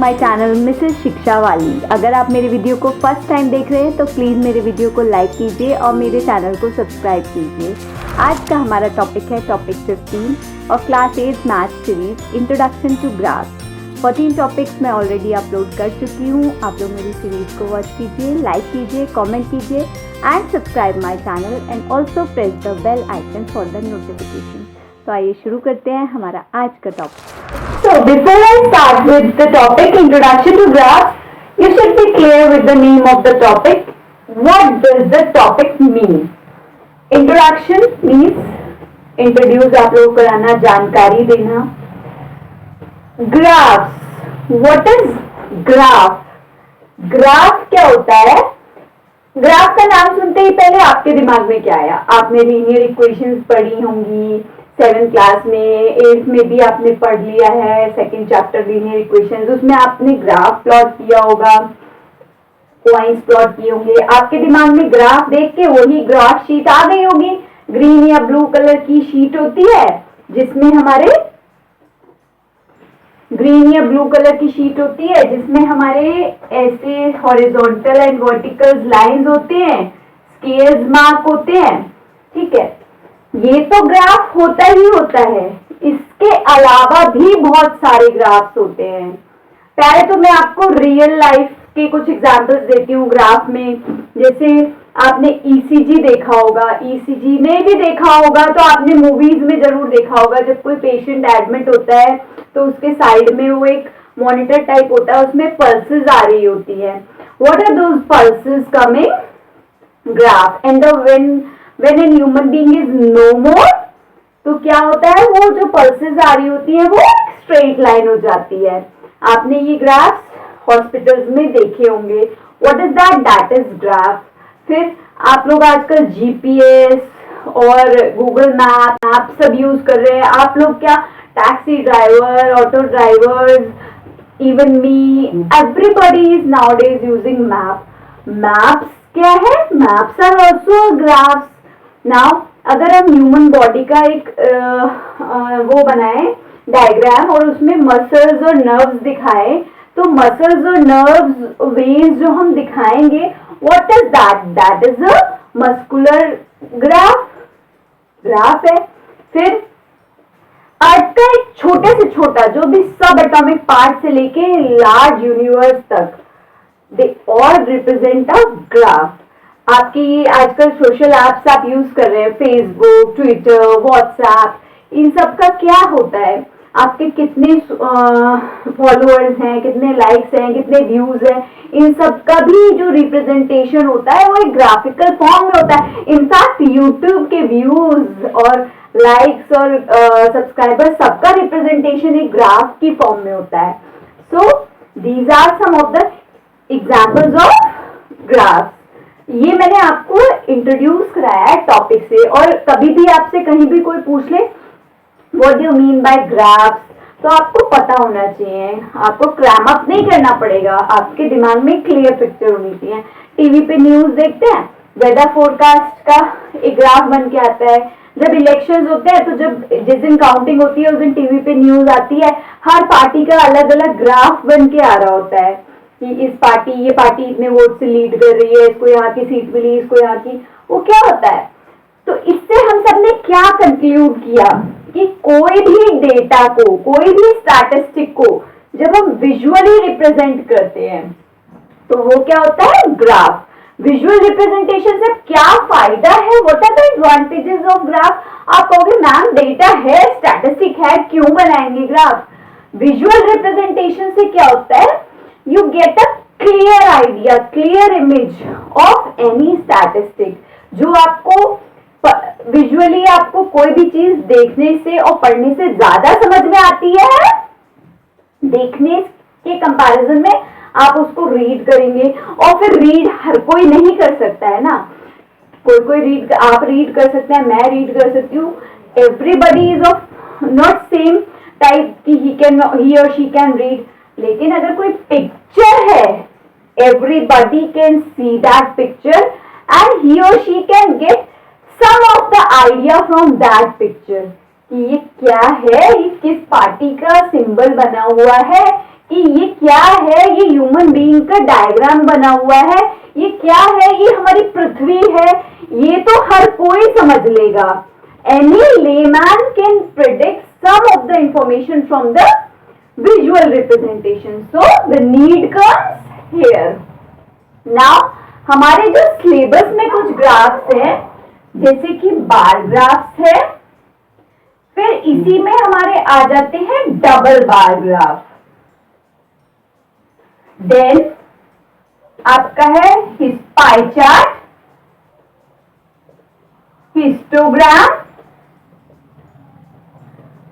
My channel Mrs शिक्षा वाली। अगर आप मेरे वीडियो को फर्स्ट टाइम देख रहे हैं तो प्लीज़ मेरे वीडियो को लाइक कीजिए और मेरे चैनल को सब्सक्राइब कीजिए। आज का हमारा टॉपिक है टॉपिक 15 और class 8 math series introduction to graphs. 14 topics मैं ऑलरेडी अपलोड कर चुकी हूँ। आप लोग मेरी सीरीज को वॉच कीजिए, लाइक कीजिए, कमेंट कीजिए and subscribe my channel and also press the bell icon for the notification. तो आइए शुरू करते हैं हमारा आज का topic. So before I start with the topic introduction to graphs, you should be clear with the name of the topic. What does the topic mean? Introduction means introduce आप लोग कराना, जानकारी देना। Graphs, what is graph? Graph क्या होता है? Graph का नाम सुनते ही पहले आपके दिमाग में क्या आया? आपने लीनियर इक्वेशंस पढ़ी होंगी 7th क्लास में, 8th में भी आपने पढ़ लिया है सेकंड चैप्टर लीनियर इक्वेशंस। उसमें आपने ग्राफ प्लॉट किया होगा, पॉइंट्स प्लॉट किए होंगे। आपके दिमाग में ग्राफ देख के वही ग्राफ शीट आ गई होगी। ग्रीन या ब्लू कलर की शीट होती है जिसमें हमारे ग्रीन या ब्लू कलर की शीट होती है जिसमें हमारे ऐसे हॉरिजॉन्टल एंड वर्टिकल लाइंस होते हैं, स्केल्स मार्क होते हैं। ठीक है, ये तो ग्राफ होता ही होता है। इसके अलावा भी बहुत सारे ग्राफ्स होते हैं। पहले तो मैं आपको रियल लाइफ के कुछ एग्जांपल्स देती हूँ ग्राफ में। जैसे आपने ईसीजी देखा होगा, ईसीजी नहीं भी देखा होगा तो आपने मूवीज में जरूर देखा होगा। जब कोई पेशेंट एडमिट होता है तो उसके साइड में वो एक मॉनिटर टाइप होता है, उसमें पल्सेस आ रही होती है। What are those pulses coming? Graph. And when an human being is no more, तो क्या होता है, वो जो पल्सेस आ रही होती है वो स्ट्रेट लाइन हो जाती है। आपने ये ग्राफ हॉस्पिटल्स में देखे होंगे। What is that? That is graph. फिर आप लोग आजकल जीपीएस और गूगल मैप सब यूज कर रहे हैं। आप लोग क्या, taxi driver, auto drivers, even me, everybody is nowadays using map. Maps क्या है? Maps are also graphs. Now अगर हम ह्यूमन बॉडी का एक वो बनाए डायग्राम और उसमें मसल्स और नर्व्स दिखाए, तो मसल्स और नर्व्स वेज जो हम दिखाएंगे, what is that? That is a muscular graph. Graph है। फिर अर्थ का एक छोटे से छोटा जो भी सब एटॉमिक पार्ट से लेके लार्ज यूनिवर्स तक, they all represent a graph. आपकी ये आजकल सोशल एप्स आप यूज कर रहे हैं, फेसबुक, ट्विटर, व्हाट्सएप, इन सब का क्या होता है? आपके कितने फॉलोअर्स हैं, कितने लाइक्स हैं, कितने व्यूज हैं, इन सब का भी जो रिप्रेजेंटेशन होता है वो एक ग्राफिकल फॉर्म में होता है। इनफैक्ट यूट्यूब के व्यूज और लाइक्स और सब्सक्राइबर्स सबका रिप्रेजेंटेशन एक ग्राफ की फॉर्म में होता है। So these are some of the examples of graph. ये मैंने आपको इंट्रोड्यूस कराया है टॉपिक से। और कभी भी आपसे कहीं भी कोई पूछ ले what do you mean by graphs, तो आपको पता होना चाहिए। आपको क्रैम अप नहीं करना पड़ेगा, आपके दिमाग में क्लियर पिक्चर होनी चाहिए। टीवी पे न्यूज देखते हैं, वेदर फोरकास्ट का एक ग्राफ बन के आता है। जब इलेक्शंस होते हैं तो जब जिस दिन काउंटिंग होती है उस दिन टीवी पे न्यूज आती है, हर पार्टी का अलग अलग ग्राफ बन के आ रहा होता है कि इस पार्टी, ये पार्टी इतने वोट से लीड कर रही है, इसको यहाँ की सीट मिली, इसको यहाँ की। वो क्या होता है? तो इससे हम सब ने क्या कंक्लूड किया कि कोई भी डेटा को, कोई भी स्टैटिस्टिक को जब हम विजुअली रिप्रेजेंट करते हैं तो वो क्या होता है? ग्राफ। विजुअल रिप्रेजेंटेशन से क्या फायदा है? What are the advantages of graph? आप कहोगे मैम डेटा है, स्टैटिस्टिक है, क्यों बनाएंगे ग्राफ? विजुअल रिप्रेजेंटेशन से क्या होता है? You get a clear idea, clear image of any statistic। जो आपको विजुअली आपको कोई भी चीज देखने से और पढ़ने से ज्यादा समझ में आती है, देखने के कंपैरिजन में आप उसको रीड करेंगे। और फिर रीड हर कोई नहीं कर सकता है ना, कोई रीड, आप रीड कर सकते हैं, मैं रीड कर सकती हूँ। Everybody is of not same type कि ही और शी कैन रीड। लेकिन अगर कोई पिक्चर है, everybody can see that picture and he or she can get some of the idea from that picture कि ये क्या है, ये किस पार्टी का सिंबल बना हुआ है, कि ये क्या है, ये ह्यूमन बीइंग का डायग्राम बना हुआ है, ये क्या है, ये हमारी पृथ्वी है, ये तो हर कोई समझ लेगा. Any layman can predict some of the information from the visual representation. So the need comes here. Now हमारे जो सिलेबस में कुछ ग्राफ्स हैं, जैसे कि बार ग्राफ्स है, फिर इसी में हमारे आ जाते हैं डबल बार ग्राफ. देन आपका है पाई चार्ट, हिस्टोग्राम,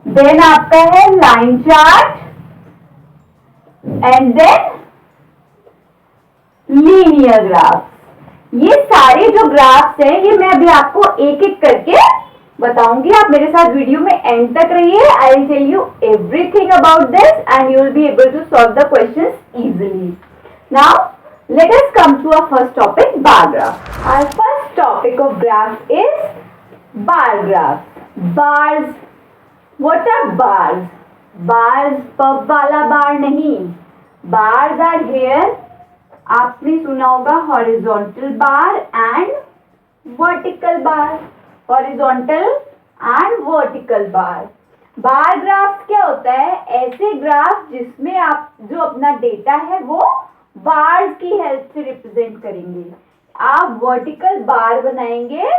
देन आपका है line chart, and then linear graph. ये सारे जो ग्राफ्स हैं, ये मैं अभी आपको एक एक करके बताऊंगी. आप मेरे साथ वीडियो में एंड तक रहिए. I will tell you everything about this and you will be able to solve the questions easily. Now let us come to our first topic, bar graph. Our first topic of graph is bar graph. Bars. What are bars? Bars pub वाला bar नहीं. Bars are here. आपने सुना होगा horizontal bar and vertical bar. Horizontal and vertical bar. Bar graph क्या होता है? ऐसे graph जिसमें आप जो अपना डेटा है वो बार्स की हेल्प से रिप्रेजेंट करेंगे. आप वर्टिकल बार बनाएंगे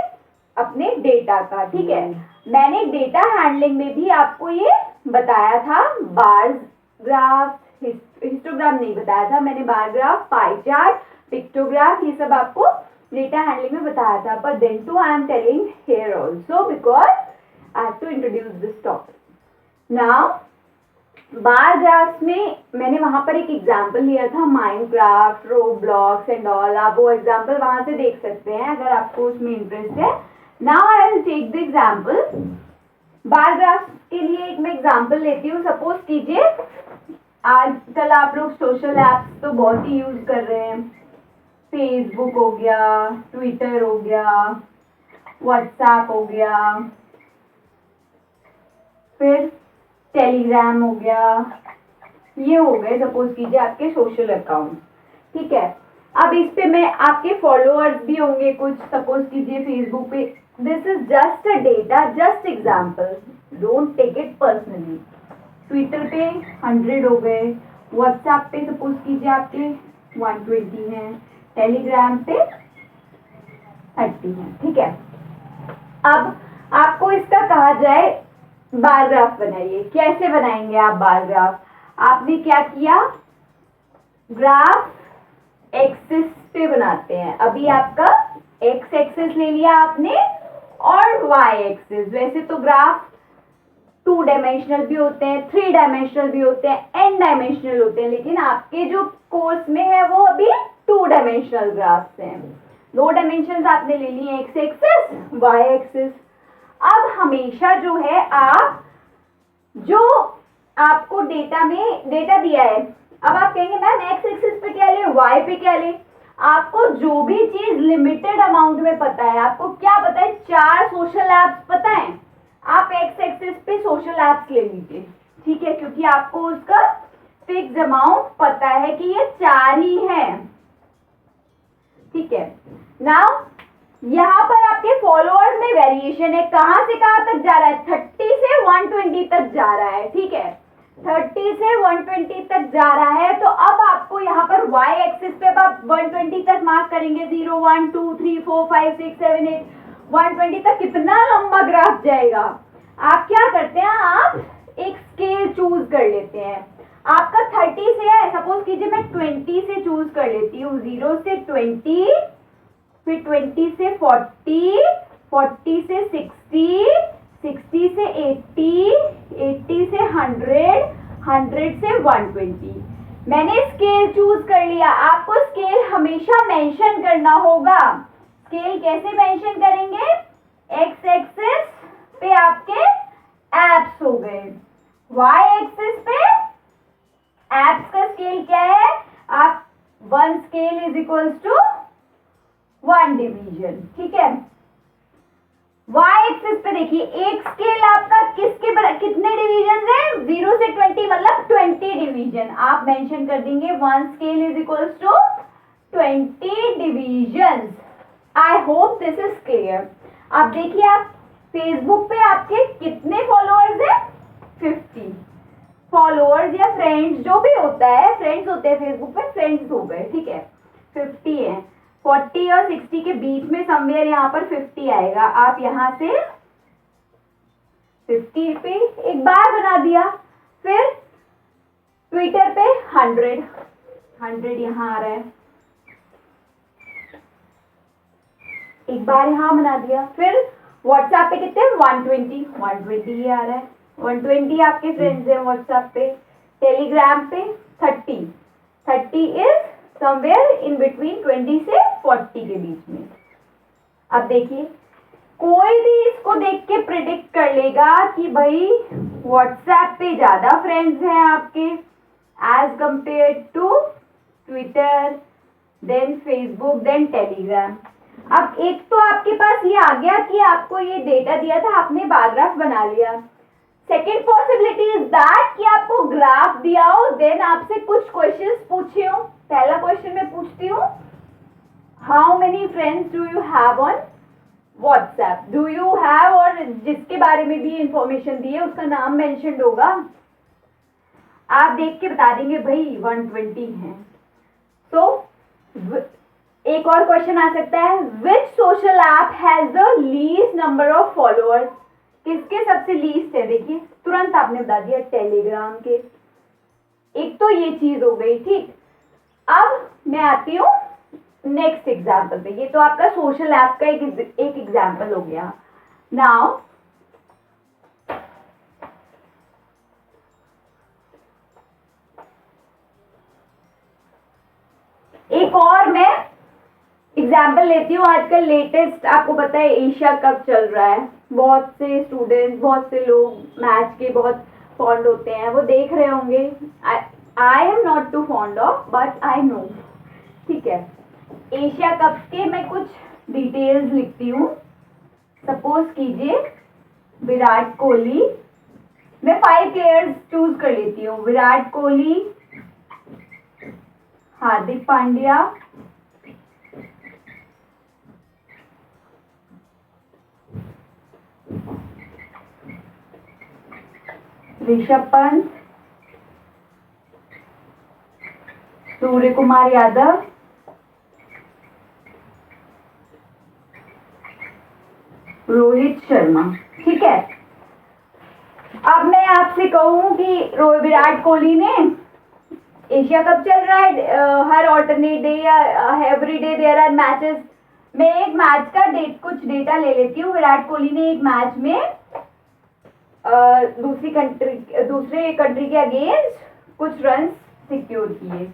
अपने डेटा का. ठीक है, मैंने डेटा हैंडलिंग में भी आपको ये बताया था. बार ग्राफ, हिस्टोग्राम नहीं बताया था मैंने. Bar graph, pie chart, pictograph, ये सब आपको डेटा हैंडलिंग में बताया था. But then too I am telling here also because I have to introduce this topic. Now bar graphs में मैंने वहां पर एक एग्जाम्पल लिया था, माइनक्राफ्ट, रोब्लॉक्स एंड ऑल. आप वो एग्जाम्पल वहां से देख सकते हैं अगर आपको उसमें इंटरेस्ट है. Now I will take the example. Bar graphs के लिए एक मैं एग्जाम्पल लेती हूँ. सपोज कीजिए आजकल आप लोग सोशल एप्स तो बहुत ही यूज कर रहे हैं. फेसबुक हो गया, ट्विटर हो गया, व्हाट्सएप हो गया, फिर टेलीग्राम हो गया. ये हो गए सपोज कीजिए आपके सोशल अकाउंट. ठीक है, अब इस पे मैं आपके फॉलोअर्स भी होंगे कुछ. सपोज कीजिए फेसबुक पे, this is just a data, just example, don't take it personally. Twitter पे 100 हो गए, व्हाट्सएप पे सपोज कीजिए आपके 120 हैं, टेलीग्राम पे 30 हैं. ठीक है, अब आपको इसका कहा जाए बार ग्राफ बनाइए. कैसे बनाएंगे आप बार ग्राफ? आपने क्या किया, ग्राफ एक्सिस पे बनाते हैं. अभी आपका एक्स एक्सिस ले लिया आपने और वाई एक्सिस. वैसे तो ग्राफ 2 डायमेंशनल भी होते हैं, 3 डायमेंशनल भी होते हैं, n डायमेंशनल होते हैं, लेकिन आपके जो कोर्स में है वो अभी 2 डायमेंशनल ग्राफ्स हैं. 2 डायमेंशंस आपने ले लिए, एक्स एक्सिस, वाई एक्सिस. अब हमेशा जो है आप जो आपको डेटा में डेटा दिया है, अब आप कहेंगे मैम एक्स एक्सिस पे क्या ले, वाई पे क्या ले. आपको जो भी चीज लिमिटेड अमाउंट में पता है, आपको क्या पता है, 4 सोशल एप्स पता है, आप एक्स एक्सिस पे सोशल एप्स ले लीजिए. ठीक है, क्योंकि आपको उसका फिक्स अमाउंट पता है कि ये 4 ही है. ठीक है, नाउ यहाँ पर आपके फॉलोअर्स में वेरिएशन है. कहां से कहां तक जा रहा है? 30 से 120 तक जा रहा है. ठीक है, 30 से 120 तक जा रहा है. तो अब आपको यहाँ पर y एक्सिस पे आप 120 तक मार्क करेंगे. 0 1 2 3 4 5 6 7 8 120 तक. कितना लंबा ग्राफ जाएगा. आप क्या करते हैं, आप एक स्केल चूज कर लेते हैं. आपका 30 से है, सपोज कीजिए मैं 20 से चूज कर लेती हूँ. 0 से 20, फिर 20 से 40, 40 से 60, 60 से 80, 80 से 100, 100 से 120. मैंने स्केल चूज कर लिया. आपको स्केल हमेशा मेंशन करना होगा. स्केल कैसे मेंशन करेंगे? एक्स एक्सिस पे आपके एप्स हो गए, वाई एक्सिस पे एप्स का स्केल क्या है? आप 1 scale is equals to 1 division. ठीक है, वाई एक्सिस पे देखिए एक स्केल आपका कितने डिवीजन है, 0 से 20 मतलब 20 डिवीजन। आप मेंशन कर देंगे 1 scale is equals to 20 division. I hope this is clear. अब देखिए आप फेसबुक पे आपके कितने फॉलोअर्स हैं, 50 फॉलोअर्स या फ्रेंड्स जो भी होता है, फ्रेंड्स होते हैं फेसबुक पे, फ्रेंड्स हो गए, ठीक है, 50 है। 40 और 60 के बीच में समवेयर यहाँ पर 50 आएगा। आप यहाँ से 50 पे एक बार बना दिया, फिर ट्विटर पे 100 यहाँ आ रहा है, एक बार यहाँ बना दिया, फिर व्हाट्सएप पे कितने 120 ये आ रहा है, 120 आपके फ्रेंड्स हैं व्हाट्सएप पे। टेलीग्राम पे 30 इज समवेयर इन बिटवीन 20 से 40 के बीच में। अब देखिए कोई भी इसको देख के प्रिडिक्ट कर लेगा कि भाई व्हाट्सएप पे ज्यादा फ्रेंड्स हैं आपके age compare to Twitter, then Facebook, then Telegram. अब एक तो आपके पास ये आ गया कि आपको ये डेटा दिया था, आपने बार ग्राफ बना लिया। सेकेंड पॉसिबिलिटी इज दैट कि आपको ग्राफ दिया हो, देन आपसे कुछ क्वेश्चंस पूछे हो। पहला क्वेश्चन मैं पूछती हूँ, how many friends do you have on WhatsApp, do you have, और जिसके बारे में भी इंफॉर्मेशन दी है उसका नाम मेंशन्ड होगा। आप देख के बता देंगे भाई 120 है। तो एक और क्वेश्चन आ सकता है, which social app has the least number of followers, किसके सबसे लीस्ट है। देखिए तुरंत आपने बता दिया टेलीग्राम के। एक तो ये चीज हो गई, ठीक। अब मैं आती हूँ नेक्स्ट एग्जाम्पल पे। ये तो आपका सोशल ऐप का एक एग्जाम्पल हो गया। नाउ एक और मैं एग्जाम्पल लेती हूँ। आजकल लेटेस्ट आपको पता है एशिया कप चल रहा है, बहुत से स्टूडेंट्स, बहुत से लोग मैच के बहुत फॉन्ड होते हैं, वो देख रहे होंगे। I am not too fond of but I know, ठीक है। एशिया कप के मैं कुछ डिटेल्स लिखती हूँ। सपोज कीजिए विराट कोहली, मैं 5 प्लेयर्स चूज कर लेती हूँ। विराट कोहली, हार्दिक पांड्या, ऋषभ पंत, सूर्य कुमार यादव, रोहित शर्मा, ठीक है। अब मैं आपसे कहूं कि विराट कोहली ने, एशिया कप चल रहा है, हर ऑल्टरनेट डे या every day there are matches. मैं एक मैच का कुछ डेटा ले लेती हूँ। विराट कोहली ने एक मैच में दूसरे कंट्री के अगेंस्ट कुछ रन सिक्योर किए।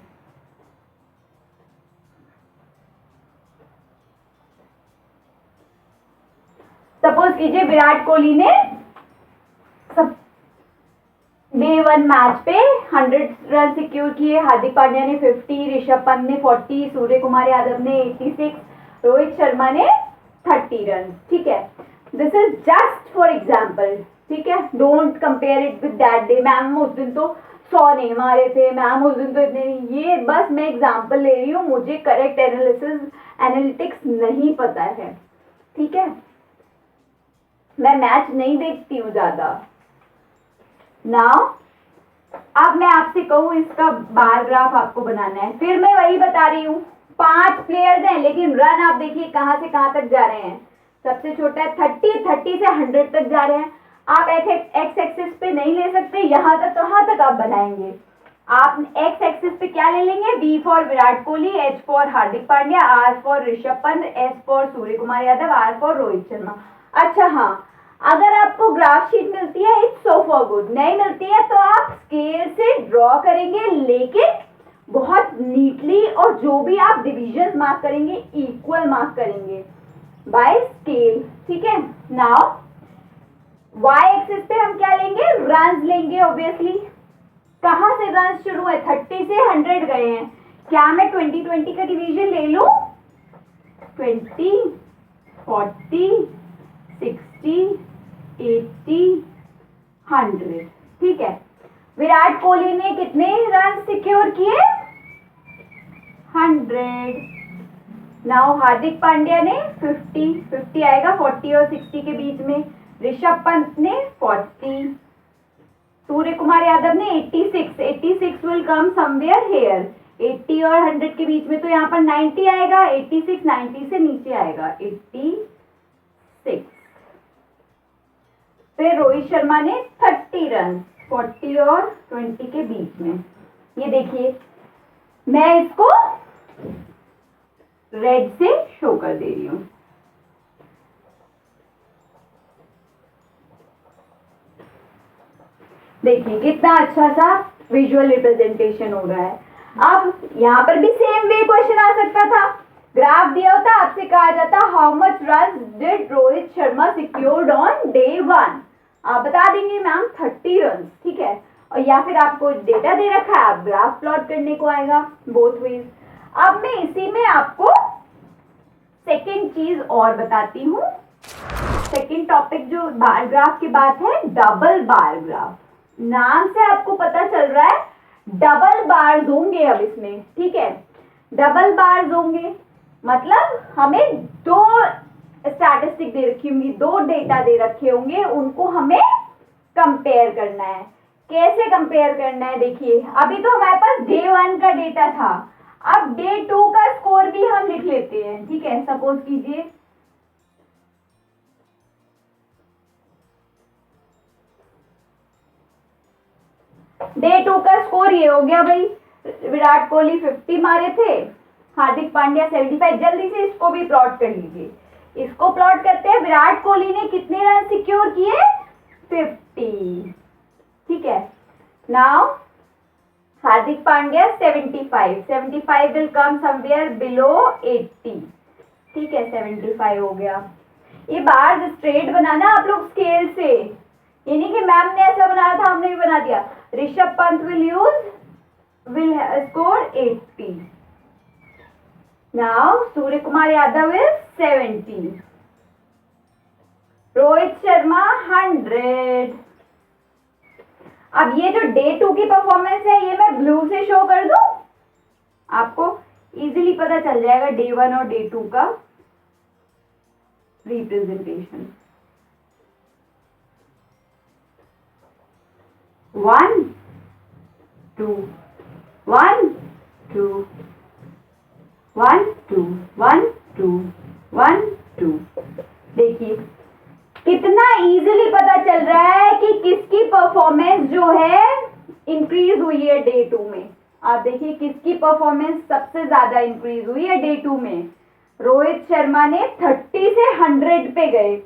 सपोज कीजिए विराट कोहली ने डे 1 मैच पे 100 रन सिक्योर किए, हार्दिक पांड्या ने 50, ऋषभ पंत ने 40, सूर्य कुमार यादव ने 86, रोहित शर्मा ने 30 रन, ठीक है। This is just for example, ठीक है। Don't compare it with that day, ma'am उस दिन तो 100 नहीं मारे थे, मैम उस दिन तो इतने नहीं। ये बस मैं एग्जाम्पल ले रही हूँ, मुझे करेक्ट एनालिटिक्स नहीं पता है, ठीक है। मैं मैच नहीं देखती हूँ ज्यादा। नाउ अब मैं आपसे कहूँ इसका बार ग्राफ आपको बनाना है, फिर मैं वही बता रही हूँ। 5 प्लेयर्स हैं लेकिन रन आप देखिए कहाँ से कहाँ तक जा रहे हैं। सबसे छोटा है 30 से 100 तक जा रहे हैं। आप एक्स एक्सिस पे नहीं ले सकते, यहाँ तक कहाँ तक आप बनाएंगे। आप एक्स एक्सिस पे क्या ले लेंगे, V for Virat Kohli, H for Hardik Pandya, R for Rishabh Pant, S for Surya Kumar Yadav, R for Rohit Sharma. अच्छा हाँ, अगर आपको ग्राफ शीट मिलती है इट्स सो फॉर गुड, नहीं मिलती है तो आप स्केल से ड्रॉ करेंगे, लेकिन बहुत नीटली, और जो भी आप डिविजन मार्क करेंगे इक्वल मार्क करेंगे बाय स्केल, ठीक है। नाउ वाई एक्सिस पे हम क्या लेंगे, रन्स लेंगे ऑब्वियसली। कहाँ से रन्स शुरू है, 30 से 100 गए हैं। क्या मैं 20-20 का डिवीजन ले लूं, 20, 40, 60, 80, 100। ठीक है, विराट कोहली ने कितने रन सिक्योर किए? 100। नाउ हार्दिक पांड्या ने 50 आएगा 40 और 60 के बीच में। ऋषभ पंत ने 40। सूर्य कुमार यादव ने 86 विल कम समवेयर हेयर। 80 और 100 के बीच में तो यहाँ पर 90 आएगा। 86 90 से नीचे आएगा 86। फिर रोहित शर्मा ने 30 रन 40 और 20 के बीच में। ये देखिए, मैं इसको रेड से शो कर दे रही हूं। देखिए कितना अच्छा सा विजुअल रिप्रेजेंटेशन हो रहा है। अब यहाँ पर भी सेम वे क्वेश्चन आ सकता था। ग्राफ दिया होता, आपसे कहा जाता how much run did Rohit Sharma secured on day 1। आप बता देंगे मैम 30 रन। ठीक है, और या फिर आपको डेटा दे रखा है, आप ग्राफ प्लॉट करने को आएगा, बोथ वेज। अब मैं इसी में आपको सेकेंड चीज और बताती हूँ। सेकेंड टॉपिक जो बार ग्राफ की बात है, डबल बार ग्राफ। नाम से आपको पता चल रहा है डबल बार्स होंगे अब इसमें। ठीक है, डबल बार्स होंगे मतलब हमें दो स्टैटिस्टिक दे रखी होंगी, दो डेटा दे रखे होंगे, उनको हमें कंपेयर करना है। कैसे कंपेयर करना है? देखिए, अभी तो हमारे पास डे 1 का डेटा था, अब डे 2 का स्कोर भी हम लिख लेते हैं। ठीक है, सपोज कीजिए डे 2 का स्कोर ये हो गया भाई, विराट कोहली 50 मारे थे, हार्दिक पांड्या 75। जल्दी से इसको भी प्लॉट कर लीजिए। इसको प्लॉट करते हैं। विराट कोहली ने कितने रन सिक्योर किए? 50। ठीक है, now Hardik Pandya 75 will come somewhere below 80। ठीक है, 75 हो गया। ये बार स्ट्रेट बनाना आप लोग स्केल से, ये नहीं कि मैम ने ऐसा बनाया था हमने भी बना दिया। Rishabh Pant will score 80. Now Surya Kumar Yadav is 70. Rohit Sharma 100. अब ये जो डे 2 की परफॉर्मेंस है, ये मैं ब्लू से शो कर दूं, आपको इजीली पता चल जाएगा डे 1 और डे 2 का रिप्रेजेंटेशन। 1 2 1 2 1 2 1 2 1 2। देखिए कितना इजीली पता चल रहा है कि किसकी परफॉर्मेंस जो है इंक्रीज हुई है डे 2 में। आप देखिए किसकी परफॉर्मेंस सबसे ज्यादा इंक्रीज हुई है डे 2 में। रोहित शर्मा ने 30 से 100 पे गए।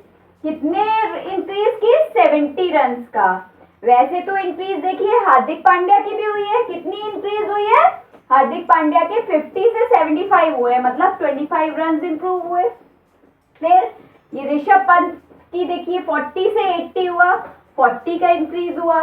कितने इंक्रीज की? 70 रन का। वैसे तो इंक्रीज देखिए हार्दिक पांड्या की भी हुई है। कितनी इंक्रीज हुई है? हार्दिक पांड्या के 50 से 75 हुए, मतलब 25 रन इंप्रूव हुए। फिर ये ऋषभ पंत की देखिए 40 से 80 हुआ, 40 का इंक्रीज हुआ।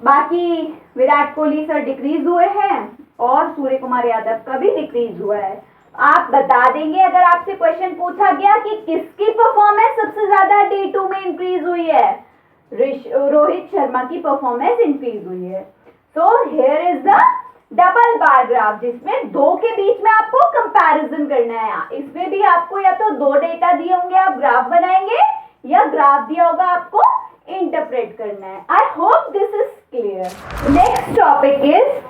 बाकी विराट कोहली सर डिक्रीज हुए हैं और सूर्य कुमार यादव का भी डिक्रीज हुआ है। आप बता देंगे अगर आपसे क्वेश्चन पूछा गया कि किसकी परफॉर्मेंस सबसे ज्यादा डे 2 में इंक्रीज हुई है? रोहित शर्मा की परफॉर्मेंस इंक्रीज हुई है। So here is the double bar graph, जिसमें दो के बीच में आपको कंपैरिजन करना है। इसमें भी आपको या तो दो डेटा दिए होंगे, आप ग्राफ बनाएंगे, या ग्राफ दिया होगा आपको इंटरप्रेट करना है। आई hope this is clear. Next topic is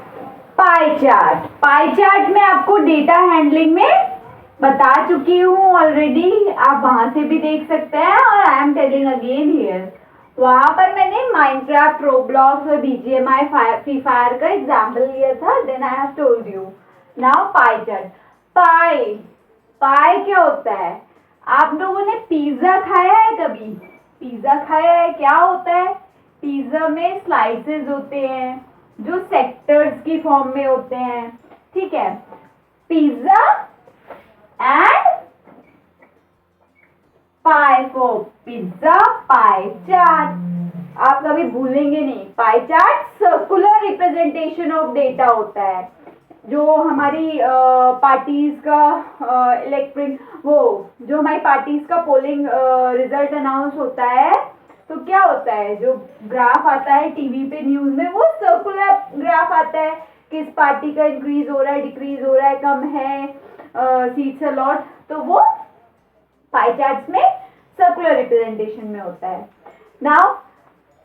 pi chart. Pie chart में आपको डेटा हैंडलिंग में बता चुकी हूँ ऑलरेडी, आप वहां से भी देख सकते हैं, और I am telling again here. वहां पर मैंने माइनक्राफ्ट, रोब्लॉक्स और बीजीएमआई, फ्री फायर का एग्जाम्पल लिया था। Then I have told you. Now pie chart. Pie क्या होता है? आप लोगों ने पिज्जा खाया है कभी? पिज्जा खाया है? क्या होता है पिज्जा में? स्लाइसेस होते हैं जो सेक्टर्स की फॉर्म में होते हैं। ठीक है, पिज्जा एंड पाई को पिज्जा पाई चार्ट। आप कभी भूलेंगे नहीं, pie chart circular representation of data होता है। जो हमारी पार्टीज का इलेक्ट्रिक वो जो हमारी पार्टीज का पोलिंग रिजल्ट अनाउंस होता है, तो क्या होता है, जो ग्राफ आता है टीवी पे न्यूज में, वो सर्कुलर ग्राफ आता है, किस पार्टी का इंक्रीज हो रहा है, डिक्रीज हो रहा है, कम है सीट्स अलॉट, तो वो पाई चार्ट्स में सर्कुलर रिप्रेजेंटेशन में होता है। नाउ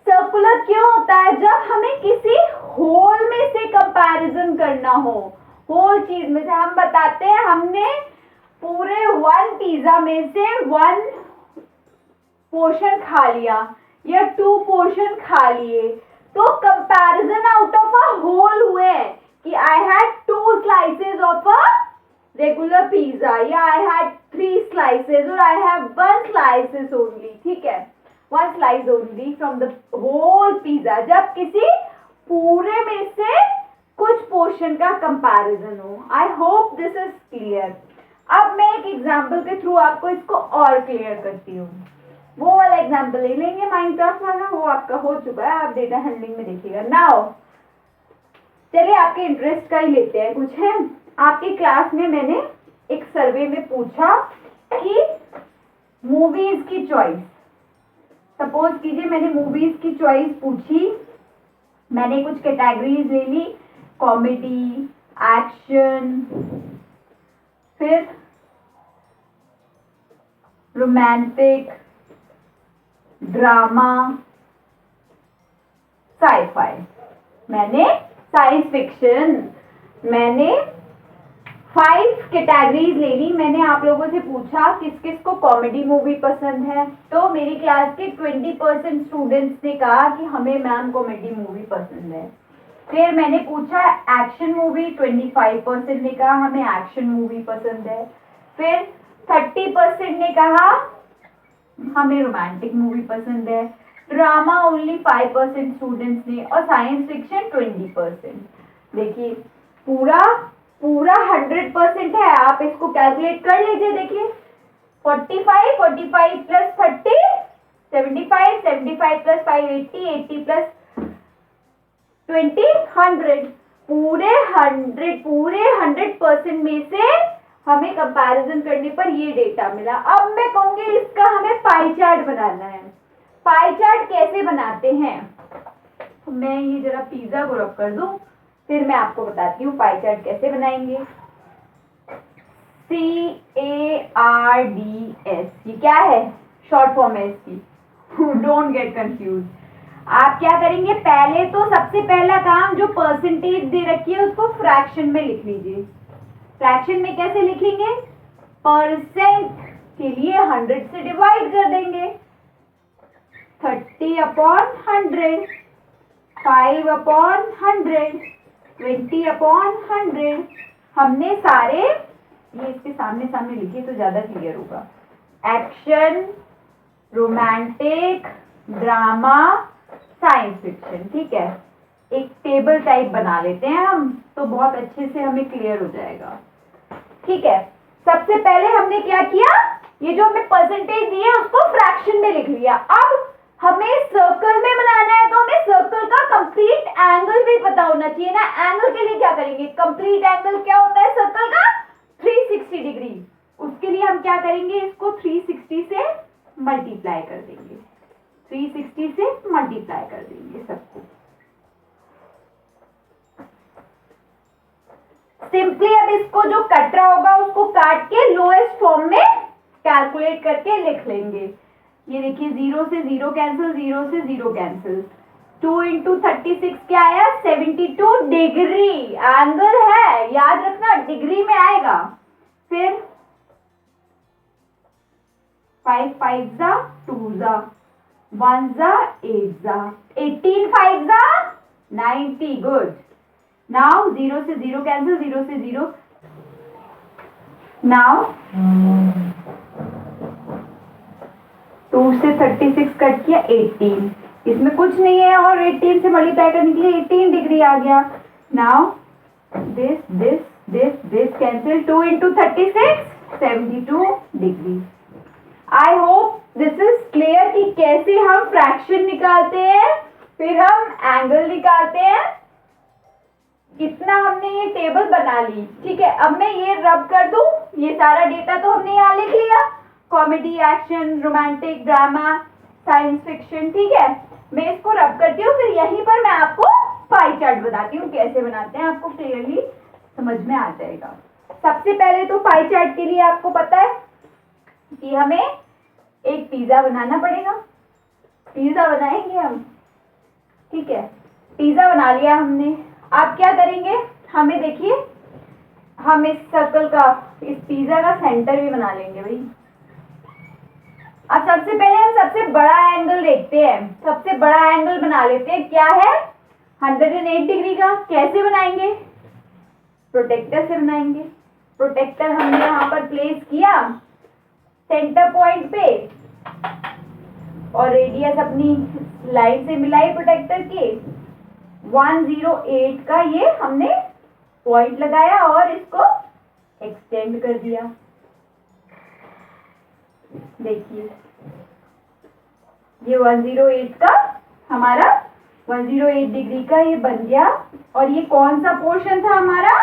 सर्कुलर क्यों होता है? जब हमें किसी होल में से कंपैरिजन करना हो, होल चीज में से, हम बताते हैं हमने पूरे 1 पिज्जा में से 1 पोर्शन खा लिया या 2 पोर्शन खा लिए, तो comparison out of a whole हुए कि I had 2 slices of a regular pizza या आई हैड 3 स्लाइसेस और आई हैव 1 स्लाइसेस ओनली, ठीक है, 1 slice only from the whole pizza, जब किसी पूरे में से कुछ पोर्शन का कंपैरिजन हो। आई होप दिस इज क्लियर। अब मैं एक एग्जांपल के थ्रू आपको इसको और क्लियर करती हूँ। वो वाला एग्जांपल ले लेंगे माइनक्राफ्ट वाला, वो आपका हो चुका है, आप डेटा हैंडलिंग में देखिएगा। नाउ चलिए आपके इंटरेस्ट का ही लेते हैं कुछ है। आपकी क्लास में मैंने एक सर्वे में पूछा कि मूवीज की चॉइस, सपोज कीजिए मैंने मूवीज की चॉइस पूछी, मैंने कुछ कैटेगरीज ले ली, कॉमेडी, एक्शन, फिर रोमांटिक, ड्रामा, साइफाई, मैंने साइंस फिक्शन, मैंने 5 कैटेगरीज ले ली। मैंने आप लोगों से पूछा किस किस को कॉमेडी मूवी पसंद है, तो मेरी क्लास के 20% स्टूडेंट्स ने कहा कि हमें मैम कॉमेडी मूवी पसंद है। फिर मैंने पूछा एक्शन मूवी, 25% ने कहा हमें एक्शन मूवी पसंद है। फिर 30% ने कहा हमें रोमांटिक मूवी पसंद है। ड्रामा ओनली 5% स्टूडेंट्स ने, और साइंस फिक्शन 20%। देखिए पूरा 100% है, आप इसको कैलकुलेट कर लीजिए। देखिए 45 प्लस 30 75, 75 प्लस 5 80, 80 प्लस 20 100, पूरे 100% में से हमें कंपैरिजन करने पर ये डेटा मिला। अब मैं कहूंगी इसका हमें पाई चार्ट बनाना है। पाई चार्ट कैसे बनाते हैं, तो मैं ये जरा पिज्जा को रख कर दूं, फिर मैं आपको बताती हूँ पाई चार्ट कैसे बनाएंगे। CARDS, ये क्या है, शॉर्ट फॉर्म है इसकी, डोंट गेट कंफ्यूज। आप क्या करेंगे, पहले तो सबसे पहला काम, जो परसेंटेज दे रखी है उसको फ्रैक्शन में लिख लीजिए। फ्रैक्शन में कैसे लिखेंगे, परसेंट के लिए 100 से डिवाइड कर देंगे, 30/100, 5/100, 20/100। हमने सारे ये इसके सामने सामने लिखिए तो ज्यादा क्लियर होगा। Action, romantic, drama, science fiction, ठीक है, एक टेबल टाइप बना लेते हैं हम, तो बहुत अच्छे से हमें क्लियर हो जाएगा। ठीक है, सबसे पहले हमने क्या किया, ये जो हमें परसेंटेज दी है उसको फ्रैक्शन में लिख लिया। अब हमें सर्कल में बनाना है, तो हमें सर्कल का कंप्लीट एंगल भी पता होना चाहिए ना। एंगल के लिए क्या करेंगे, कंप्लीट एंगल क्या होता है सर्कल का, 360 डिग्री। उसके लिए हम क्या करेंगे, इसको 360 से मल्टीप्लाई कर देंगे, 360 से मल्टीप्लाई कर देंगे सबको। सिंपली अब इसको जो कट रहा होगा उसको काट के लोएस्ट फॉर्म में कैलकुलेट करके लिख लेंगे। ये देखिए 0 से 0 कैंसिल, 0 से 0 कैंसिल, 2 इंटू 36 क्या आया, 72 डिग्री एंगल है, याद रखना डिग्री में आएगा। फिर 5 5 जा 2 जा, 1 जा 8 जा, 18 5 जा 90, गुड। नाउ 0 से 0 कैंसिल, 0 से 0, नाउ 2 से 36 कट किया 18, इसमें कुछ नहीं है और 18 से मल्टीप्लाई करने के लिए 18 डिग्री आ गया। Now this cancel, 2 into 36 72 degree. I hope this is clear कि कैसे हम फ्रैक्शन निकालते हैं, फिर हम एंगल निकालते हैं। कितना हमने ये टेबल बना ली, ठीक है। अब मैं ये रब कर दूं, ये सारा डेटा तो हमने यहाँ लिख लिया, comedy, action, romantic, drama, science fiction, ठीक है। मैं इसको रब करती हूँ, फिर यहीं पर मैं आपको पाई चार्ट बताती हूँ कैसे बनाते हैं, आपको क्लियरली समझ में आ जाएगा। सबसे पहले तो पाई चार्ट के लिए आपको पता है कि हमें एक पिज्जा बनाना पड़ेगा। पिज्जा बनाएंगे हम, ठीक है। पिज्जा बना लिया हमने। आप क्या करेंगे, हमें देखिए, हम इस सर्कल का, इस पिज्जा का सेंटर भी बना लेंगे भाई। अब सबसे पहले हम सबसे बड़ा एंगल देखते हैं, सबसे बड़ा एंगल बना लेते हैं। क्या है, 108 डिग्री का। कैसे बनाएंगे, प्रोटेक्टर से बनाएंगे। प्रोटेक्टर हमने यहाँ पर प्लेस किया सेंटर पॉइंट पे, और रेडियस अपनी लाइन से मिलाई प्रोटेक्टर के। 108 का ये हमने पॉइंट लगाया और इसको एक्सटेंड कर दिया। देखिए ये 108 का हमारा 108 डिग्री का ये बन गया। और ये कौन सा पोर्शन था हमारा,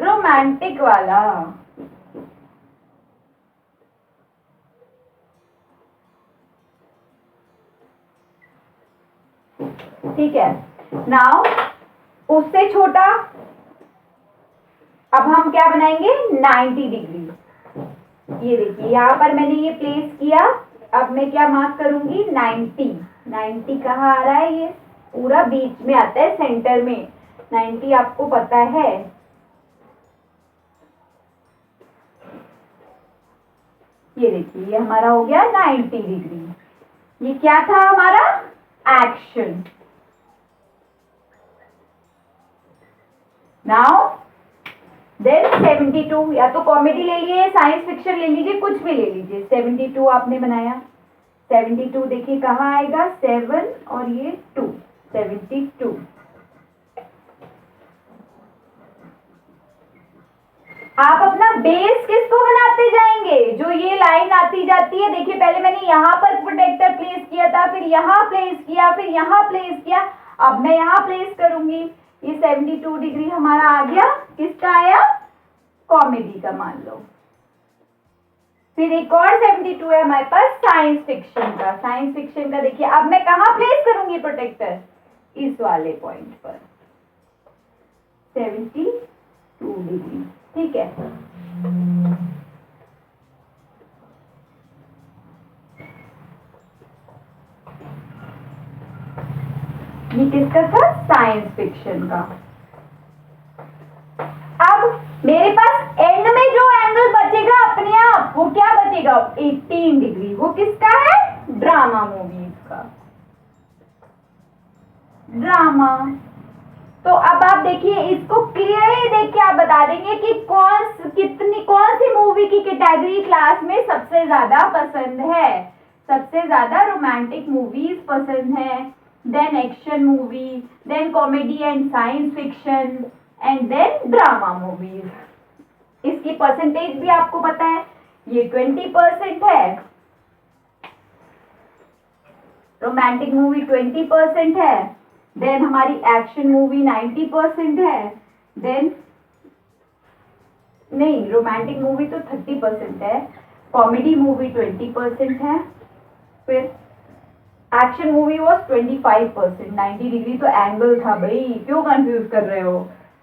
रोमांटिक वाला। ठीक है। नाउ उससे छोटा अब हम क्या बनाएंगे, 90 डिग्री। ये देखिए यहाँ पर मैंने ये प्लेस किया। अब मैं क्या मार्क करूंगी, 90। 90 कहाँ आ रहा है, ये पूरा बीच में आता है, सेंटर में। 90 आपको पता है। ये देखिए ये हमारा हो गया 90 डिग्री। ये क्या था हमारा, एक्शन। नाउ देन 72, या तो कॉमेडी ले लीजिए, साइंस फिक्शन ले लीजिए, कुछ भी ले लीजिए। 72 आपने बनाया। 72 देखिए कहाँ आएगा, 7 और ये 2, 72। आप अपना बेस किसको बनाते जाएंगे, जो ये लाइन आती जाती है। देखिए पहले मैंने यहाँ पर प्रोटेक्टर प्लेस किया था, फिर यहाँ प्लेस किया, फिर यहाँ प्लेस किया। अब मैं यहाँ प्लेस करूंगी। ये 72 डिग्री हमारा आ गया, किसका आया, कॉमेडी का मान लो। फिर एक और 72 है हमारे पास साइंस फिक्शन का। साइंस फिक्शन का देखिए अब मैं कहाँ प्लेस करूंगी प्रोटेक्टर, इस वाले पॉइंट पर, 72 डिग्री, ठीक है। ये किसका था, साइंस फिक्शन का। अब मेरे पास एंड में जो एंगल बचेगा अपने आप, वो क्या बचेगा, 18 डिग्री। वो किसका है, ड्रामा मूवीज का, ड्रामा। तो अब आप देखिए, इसको क्लियरली देख के आप बता देंगे कि कौन सी मूवी की कैटेगरी क्लास में सबसे ज्यादा पसंद है। सबसे ज्यादा रोमांटिक मूवीज पसंद है, then action movie, then comedy and science fiction, and then drama movies. इसकी परसेंटेज भी आपको पता है, ये 20% है, रोमांटिक मूवी 20% है, देन हमारी एक्शन मूवी 90% है, देन नहीं, रोमांटिक मूवी तो 30% है, कॉमेडी मूवी 20% है, फिर एक्शन मूवी वॉज 25%। 90 डिग्री तो एंगल था भाई, क्यों कंफ्यूज कर रहे हो।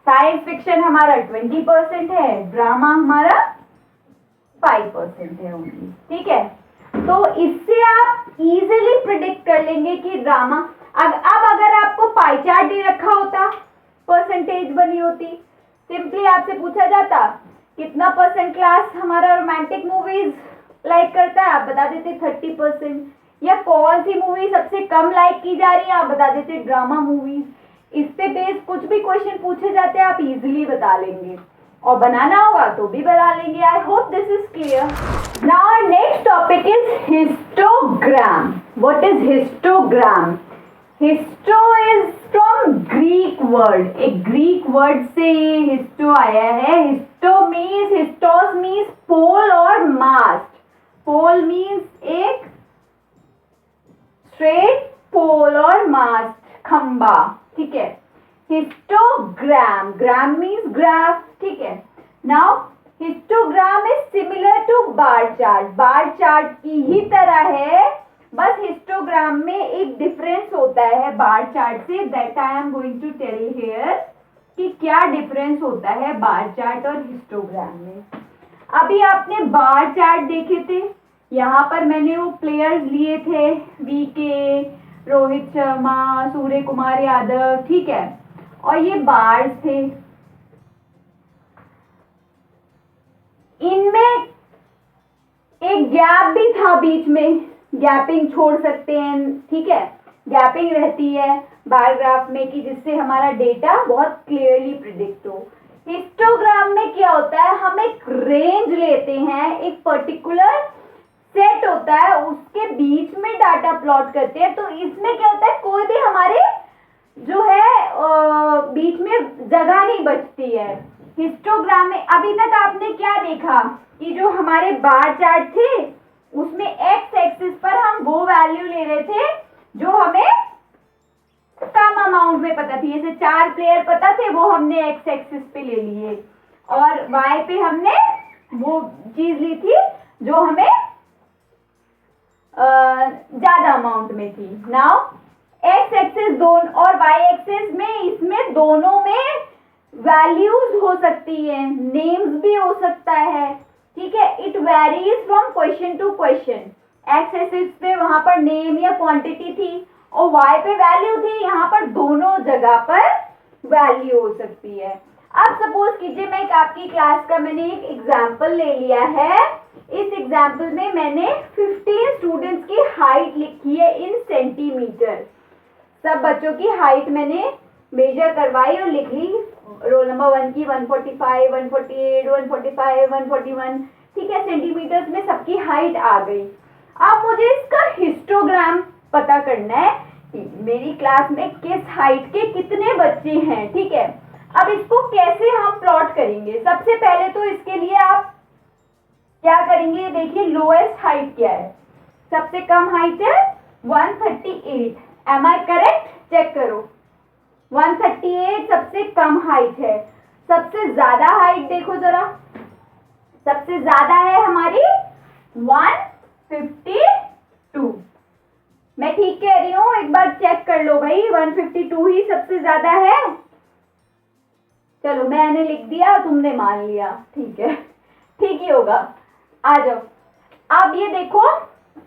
साइंस फिक्शन हमारा 20% है, ड्रामा हमारा 5% है ओनली, ठीक है। तो इससे आप इजीली प्रिडिक्ट कर लेंगे कि ड्रामा। अब अगर आपको पाई चार्ट दे रखा होता, परसेंटेज बनी होती, सिंपली आपसे पूछा जाता कितना परसेंट क्लास हमारा रोमांटिक मूवीज लाइक करता है, आप बता देते 30%। या कौन सी मूवी सबसे कम लाइक की जा रही है, आप बता देते ड्रामा मूवीज। इस पे बेस कुछ भी क्वेश्चन पूछे जाते हैं आप इजीली बता लेंगे, और बनाना होगा तो भी बता लेंगे। I hope this is clear. Now our next topic is histogram. What is histogram? Histo is from Greek word, एक ग्रीक वर्ड से ये हिस्टो आया है। Histo means, histos means pole और मास्ट। पोल मीन्स एक स्ट्रेट पोल और मास्ट, खंबा, ठीक है। हिस्टोग्राम, ग्राम मीन्स ग्राफ, ठीक है। Now histogram is similar to bar chart, bar chart की ही तरह है, बस हिस्टोग्राम में एक डिफरेंस होता है बार चार्ट से, that I am going to tell here कि क्या डिफरेंस होता है बार चार्ट और हिस्टोग्राम में। अभी आपने बार चार्ट देखे थे, यहाँ पर मैंने वो प्लेयर्स लिए थे, वीके, रोहित शर्मा, सूर्य कुमार यादव, ठीक है, और ये बार्स थे। इनमें एक गैप भी था बीच में, गैपिंग छोड़ सकते हैं, ठीक है, गैपिंग रहती है बार ग्राफ में कि जिससे हमारा डेटा बहुत क्लियरली प्रिडिक्ट हो। हिस्टोग्राम में क्या होता है, हम एक रेंज लेते हैं, एक पर्टिकुलर सेट होता है, उसके बीच में डाटा प्लॉट करते हैं। तो इसमें क्या होता है, कोई भी हमारे जो है बीच में जगह नहीं बचती है। हिस्टोग्राम में अभी तक आपने क्या देखा कि जो हमारे बार चार्ट थे उसमें एक्स एक्सिस पर हम वो वैल्यू ले रहे थे जो हमें कम अमाउंट में पता थी, जैसे 4 प्लेयर पता थे वो हमने एक्स एक्सिस पे ले लिए, और वाई पे हमने वो चीज ली थी जो हमें ज्यादा अमाउंट में थी। नाउ एक्स एक्सिस दोनों और वाई एक्सिस में, इसमें दोनों में वैल्यूज हो सकती है, नेम्स भी हो सकता है, ठीक है। It varies from question to question. X axis पे वहां पर नेम या क्वांटिटी थी और वाई पे वैल्यू थी, यहाँ पर दोनों जगह पर वैल्यू हो सकती है। अब सपोज कीजिए मैं आपकी क्लास का मैंने एक एग्जाम्पल ले लिया है, इस एग्जाम्पल में मैंने 15 स्टूडेंट्स की हाइट लिखी है इन सेंटीमीटर। सब बच्चों की हाइट मैंने मेजर करवाई और लिख ली, रोल नंबर 1 की 145, 148, 145, 141, ठीक है, सेंटीमीटर्स में सबकी हाइट आ गई। अब मुझे इसका हिस्टोग्राम पता करना है, मेरी क्लास में किस हाइट के कितने बच्चे हैं, ठीक है। अब इसको कैसे हम प्लॉट करेंगे, सबसे पहले तो इसके लिए आप क्या करेंगे, देखिए लोएस्ट हाइट क्या है, सबसे कम हाइट है 138, एम आई करेक्ट, चेक करो 138 सबसे कम हाइट है। सबसे ज्यादा हाइट देखो जरा, सबसे ज्यादा है हमारी 152, मैं ठीक कह रही हूँ, एक बार चेक कर लो भाई, 152 ही सबसे ज्यादा है। चलो मैंने लिख दिया, तुमने मान लिया, ठीक है, ठीक ही होगा। आ जाओ, अब ये देखो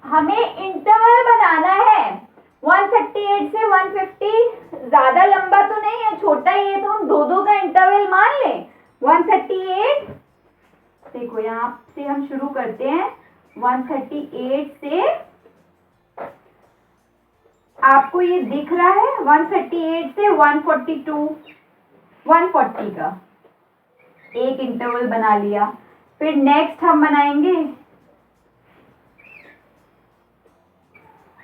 हमें इंटरवल बनाना है, 138 से 150 ज्यादा लंबा तो नहीं है, छोटा ही है, तो हम दो का इंटरवल मान लें। 138 देखो यहाँ से हम शुरू करते हैं, 138 से आपको ये दिख रहा है, 138 से 142, 140 का एक इंटरवल बना लिया। फिर नेक्स्ट हम बनाएंगे,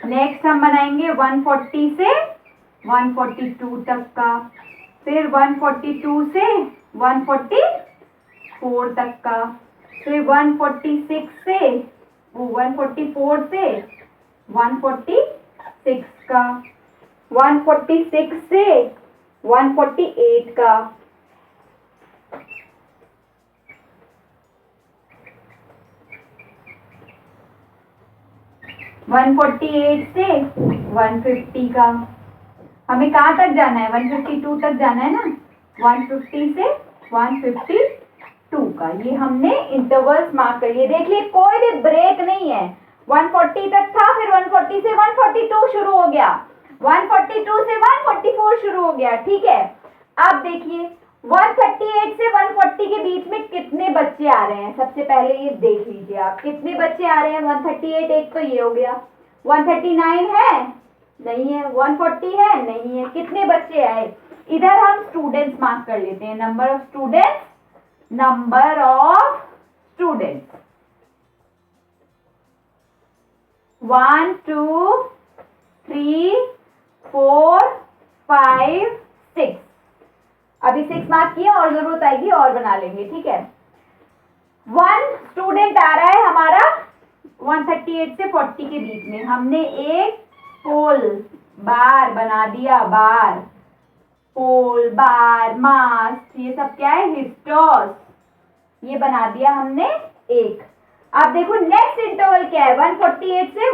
नेक्स्ट हम बनाएंगे 140 से 142 तक का, फिर 142 से 144 तक का, फिर 146 से 144 से 146 का, 146 से 148 का, 148 से 150 का। हमें कहाँ तक जाना है, 152 तक जाना है ना, 150 से 152 का, ये हमने इंटरवल्स मार्क कर लिए। देख लिए कोई भी ब्रेक नहीं है, 140 तक था, फिर 140 से 142 शुरू हो गया, 142 से 144 शुरू हो गया, ठीक है। अब देखिए 138 से 140 के बीच में कितने बच्चे आ रहे हैं, सबसे पहले ये देख लीजिए आप, कितने बच्चे आ रहे हैं। 138 एक तो ये हो गया, 139 है नहीं है, 140 है नहीं है, कितने बच्चे आए। इधर हम स्टूडेंट्स मार्क कर लेते हैं, number of students, number of students 1 2 3 4 5 6, अभी 6 मार्क किया, और जरूरत आएगी और बना लेंगे, ठीक है। 1 स्टूडेंट आ रहा है हमारा 138 से 40 के बीच में, हमने एक पोल बार बना दिया, बार पोल, बार, मास्ट, ये सब क्या है? हिस्टोस। ये बना दिया हमने एक। अब देखो नेक्स्ट इंटरवल क्या है? 140 से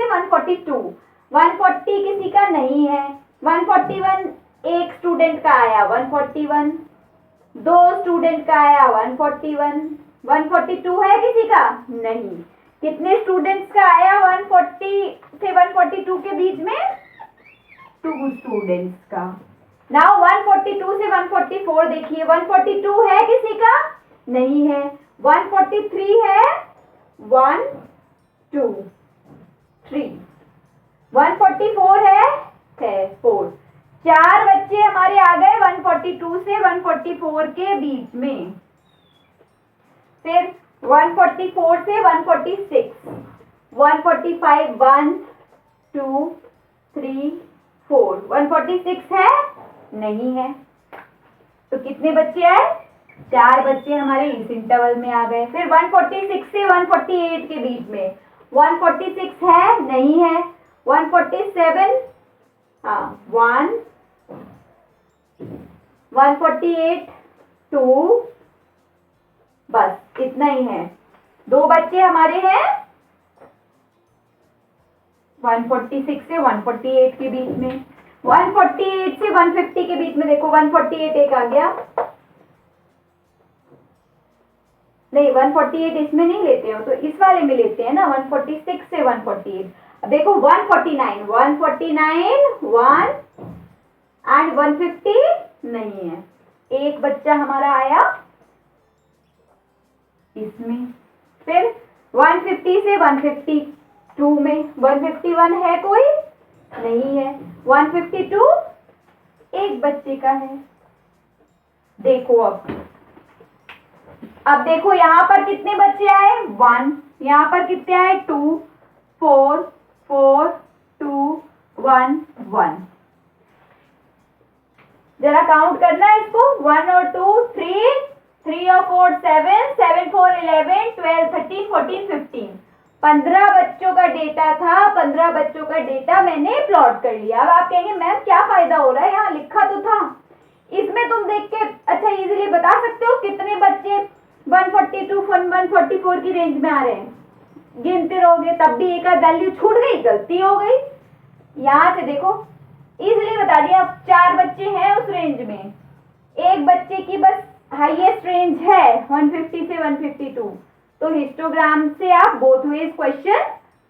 142। 140 किसी का नहीं है। 141 एक स्टूडेंट का आया 141, दो स्टूडेंट का आया 141। 142 है किसी का? नहीं। कितने स्टूडेंट्स का आया 140 से 142 के बीच में? 2 स्टूडेंट्स का। नाउ 142 से 144 देखिए, 142 है किसी का? नहीं है। 143 है? 1 2 3। 144 है? 4। 4 बच्चे हमारे आ गए 142 से 144 के बीच में। फिर 144 से 146, 145, 1 2 3 4। 146 है? नहीं है। तो कितने बच्चे आए? 4 बच्चे हमारे इस इंटरवल में आ गए। फिर 146 से 148 के बीच में, 146 है? नहीं है। 147, हाँ 1, 148, 2, बस इतना ही है। 2 बच्चे हमारे हैं 146 से 148 के बीच में। 148 से 150 के बीच में देखो, 148 एक आ गया। नहीं, 148 इसमें नहीं लेते हो तो इस वाले में लेते हैं ना, 146 से 148। अब देखो 149, 1 एंड 150 नहीं है। एक बच्चा हमारा आया इसमें। फिर 150 से 152 में, 151 है कोई? नहीं है। 152 एक बच्चे का है। देखो अब देखो यहाँ पर कितने बच्चे आए? 1। यहाँ पर कितने आए? 2 4 4 2 1 1। जरा काउंट करना है इसको। 1 और 2 3, 3 और 4 7, 7 4 11 12 13 14 15। 15 बच्चों का डेटा था। 15 बच्चों का डेटा मैंने प्लॉट कर लिया। अब आप कहेंगे मैम क्या फायदा हो रहा है, यहाँ लिखा तो था। इसमें तुम देख के अच्छा इजीली बता सकते हो कितने बच्चे 142 144 की रेंज में आ रहे हैं। गिनते रहोगे तब भी एक आध वैल्यू छूट गई, गलती हो गई। यहाँ से देखो इजीली बता दिया। 4 बच्चे हैं उस रेंज में, एक बच्चे की बस हाईएस्ट रेंज है 150 से 152। तो हिस्टोग्राम से आप बोथ वेज क्वेश्चन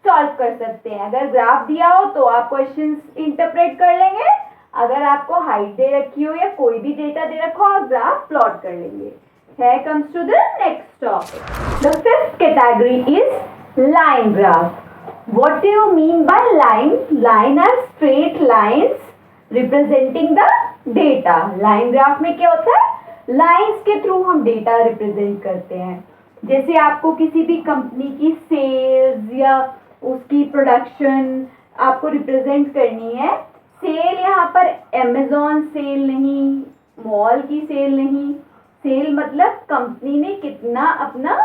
सॉल्व कर सकते हैं। अगर ग्राफ दिया हो तो आप क्वेश्चन इंटरप्रेट कर लेंगे, अगर आपको हाइट दे रखी हो या कोई भी डेटा दे रखा हो, ग्राफ प्लॉट कर लेंगे। Here comes to the next topic. The 5th category is line graph. What do you mean by line? Line are straight lines representing the data. Line graph में क्या होता है? Lines के through हम data represent करते हैं। जैसे आपको किसी भी कंपनी की सेल्स या उसकी प्रोडक्शन आपको रिप्रेजेंट करनी है। सेल यहाँ पर अमेज़न सेल नहीं, मॉल की सेल नहीं। सेल मतलब कंपनी ने कितना अपना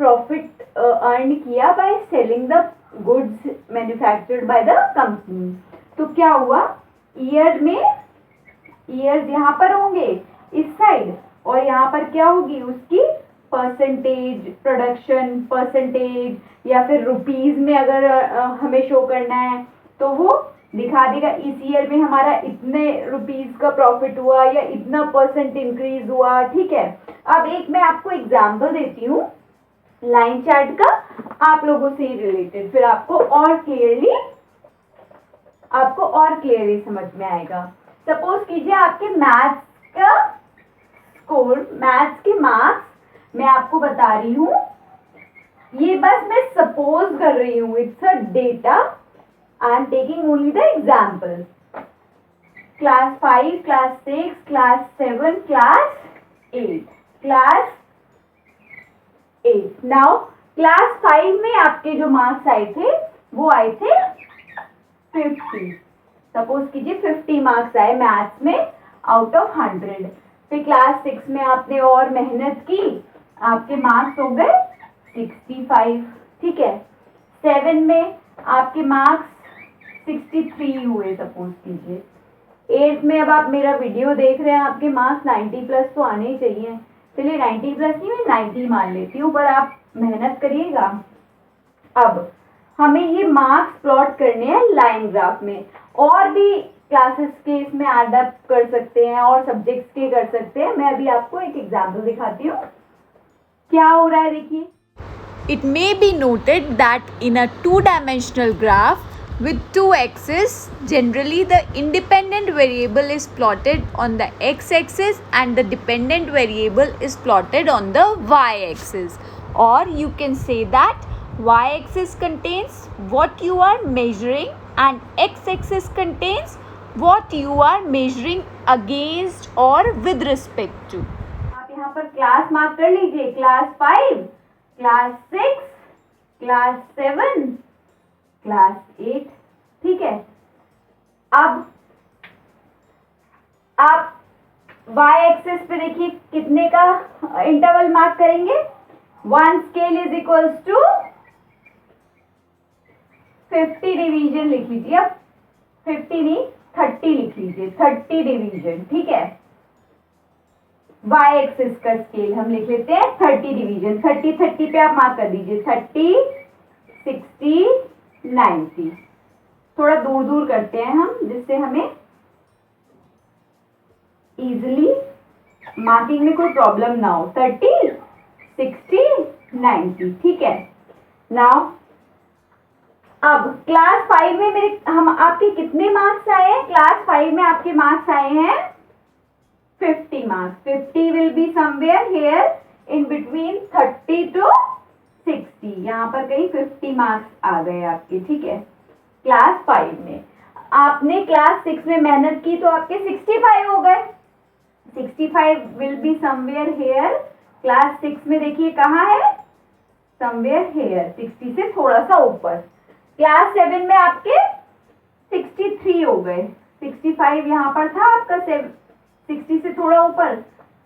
प्रॉफिट अर्न किया by selling the goods manufactured by the company. तो क्या हुआ, ईयर में ईयर्स यहाँ पर होंगे इस साइड, और यहाँ पर क्या होगी उसकी परसेंटेज, प्रोडक्शन परसेंटेज, या फिर रुपीज में अगर हमें शो करना है तो वो दिखा देगा इस ईयर में हमारा इतने रुपीज का प्रॉफिट हुआ या इतना परसेंट इंक्रीज हुआ। ठीक है। अब एक मैं आपको एग्जांपल देती हूँ लाइन चार्ट का, आप लोगों से रिलेटेड, फिर आपको और क्लियरली समझ में आएगा। सपोज कीजिए आपके मैथ्स का स्कोर, मैथ्स के मार्क्स मैं आपको बता रही हूँ, ये बस मैं सपोज कर रही हूँ, it's a data, I am taking only the example. Class 5, class 6, class 7, class 8. Class 8. Now, class 5 में आपके जो मार्क्स आए थे वो आए थे 50. सपोज कीजिए 50 मार्क्स आए मैथ्स में आउट ऑफ 100। फिर क्लास 6 में आपने और मेहनत की, आपके मार्क्स हो गए 65। ठीक है। 7 में आपके मार्क्स 63 हुए सपोज कीजिए। 8th में अब आप मेरा वीडियो देख रहे हैं, आपके मार्क्स 90 प्लस तो आने ही चाहिए। चलिए 90 प्लस नहीं, मैं 90 मान लेती हूँ, पर आप मेहनत करिएगा। अब हमें ये मार्क्स प्लॉट करने हैं लाइन ग्राफ में, और भी क्लासेस के इसमें ऐड अप कर सकते हैं और सब्जेक्ट्स के कर सकते हैं। मैं अभी आपको एक एग्जाम्पल दिखाती हूँ क्या हो रहा है, देखिए। It may be noted that in a two-dimensional graph with two axes, generally the independent variable is plotted on the x-axis and the dependent variable is plotted on the y-axis. Or you can say that y-axis contains what you are measuring and x-axis contains what you are measuring against or with respect to. आप यहाँ पर class mark कर लीजिए, class 5, class 6, class 7, class 8, ठीक है। अब आप y axis पे देखिए कितने का इंटरवल मार्क करेंगे। 1 scale is equals to 50 division लिख लीजिए। अब 50 नहीं 30 लिख लीजिए, 30 डिवीजन, ठीक है। y एक्सिस का स्केल हम लिख लेते हैं 30 डिवीजन। 30 पे आप मार्क कर दीजिए, 30, 60, 90। थोड़ा दूर दूर करते हैं हम, जिससे हमें इजीली मार्किंग में कोई प्रॉब्लम ना हो। 30, 60, 90, ठीक है। नाउ अब क्लास 5 में आपके कितने मार्क्स आए हैं? क्लास 5 में आपके मार्क्स आए हैं 50 marks. 50 will be somewhere here in between 30 to 60। यहाँ पर कहीं 50 मार्क्स आ गए आपके, ठीक है। क्लास 5 में आपने क्लास 6 में मेहनत की तो आपके 65 हो गए। 65 will be somewhere here. Class 6 में देखिए कहाँ है, समवेयर हियर, 60 से थोड़ा सा ऊपर। क्लास 7 में आपके 63 हो गए। 65 यहाँ पर था आपका, 60 से थोड़ा ऊपर,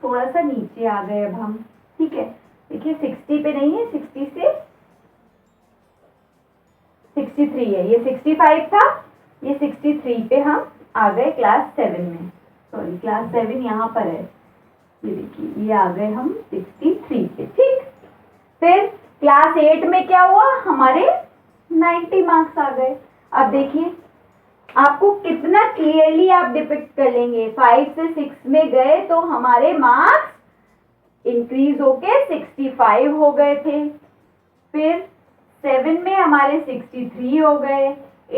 थोड़ा सा नीचे आ गए अब हम, ठीक है। देखिए 60 पे नहीं है, 60 से 63 है। ये 65 था, ये 63 पे हम आ गए क्लास 7 में। सॉरी, क्लास 7 यहाँ पर है, ये देखिए, ये आ गए हम 63 पे, ठीक। फिर क्लास 8 में क्या हुआ, हमारे 90 मार्क्स आ गए। अब देखिए आपको कितना क्लियरली आप डिपिक्ट कर लेंगे। 5 से 6 में गए तो हमारे मार्क्स इंक्रीज होके 65 हो गए थे। फिर 7 में हमारे 63 हो गए,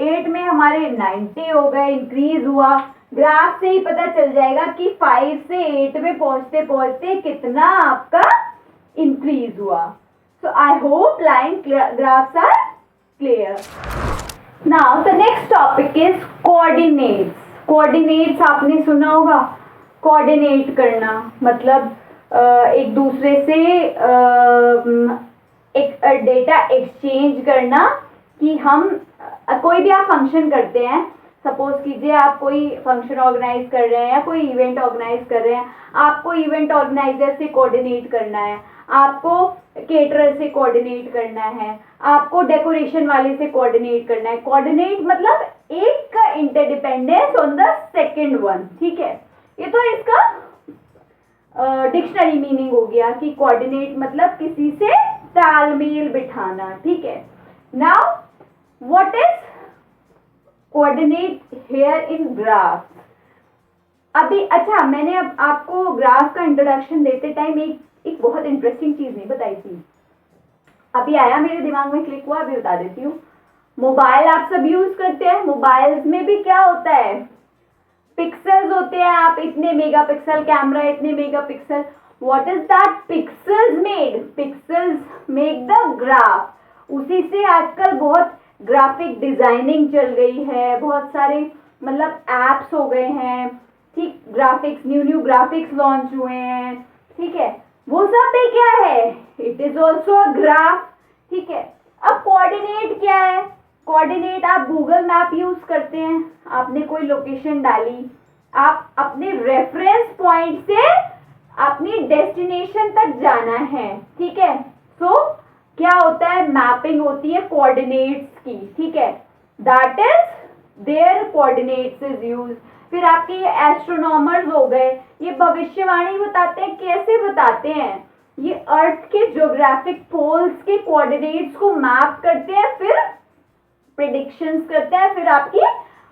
8 में हमारे 90 हो गए, इंक्रीज हुआ। ग्राफ से ही पता चल जाएगा कि 5 से 8 में पहुंचते पहुंचते कितना आपका इंक्रीज हुआ। So I hope line graphs are clear. Now the next topic is coordinates. Coordinates आपने सुना होगा, कोऑर्डिनेट करना मतलब एक दूसरे से एक डेटा एक्सचेंज करना। कि हम कोई भी आप फंक्शन करते हैं, सपोज कीजिए आप कोई फंक्शन ऑर्गेनाइज कर रहे हैं या कोई इवेंट ऑर्गेनाइज कर रहे हैं, आपको इवेंट ऑर्गेनाइजर से कोऑर्डिनेट करना है, आपको केटरर से कोऑर्डिनेट करना है, आपको डेकोरेशन वाले से कोऑर्डिनेट करना है। कोऑर्डिनेट मतलब एक का interdependence on the second one, ठीक है। ये तो इसका डिक्शनरी मीनिंग हो गया कि कोऑर्डिनेट मतलब किसी से तालमेल बिठाना, ठीक है। Now what is coordinate here in graph. अभी अच्छा, मैंने अब आपको ग्राफ का इंट्रोडक्शन देते टाइम एक बहुत इंटरेस्टिंग चीज नहीं बताई थी, अभी आया मेरे दिमाग में, क्लिक हुआ, अभी बता देती हूँ। मोबाइल आप सब यूज करते हैं, मोबाइल्स में भी क्या होता है, पिक्सल्स होते हैं। आप इतने मेगापिक्सल कैमरा, इतने megapixel, what is that pixels made, pixels make the graph. उसी से आजकल बहुत ग्राफिक डिजाइनिंग चल गई है, बहुत सारे मतलब एप्स हो गए हैं, ठीक। ग्राफिक्स, न्यू ग्राफिक्स लॉन्च हुए हैं, ठीक है। वो सब पे क्या है, it is also a graph, ठीक है। अब कोऑर्डिनेट क्या है, कोऑर्डिनेट आप गूगल मैप यूज करते हैं, आपने कोई लोकेशन डाली, आप अपने रेफरेंस पॉइंट से अपनी डेस्टिनेशन तक जाना है, ठीक है। सो क्या होता है, मैपिंग होती है कोऑर्डिनेट्स की, ठीक है। That is their coordinates is use. फिर आपके ये एस्ट्रोनॉमर्स हो गए, ये भविष्यवाणी बताते हैं। कैसे बताते हैं? ये अर्थ के ज्योग्राफिक पोल्स के कोऑर्डिनेट्स को मैप करते हैं, फिर प्रिडिक्शंस करते हैं, फिर आपकी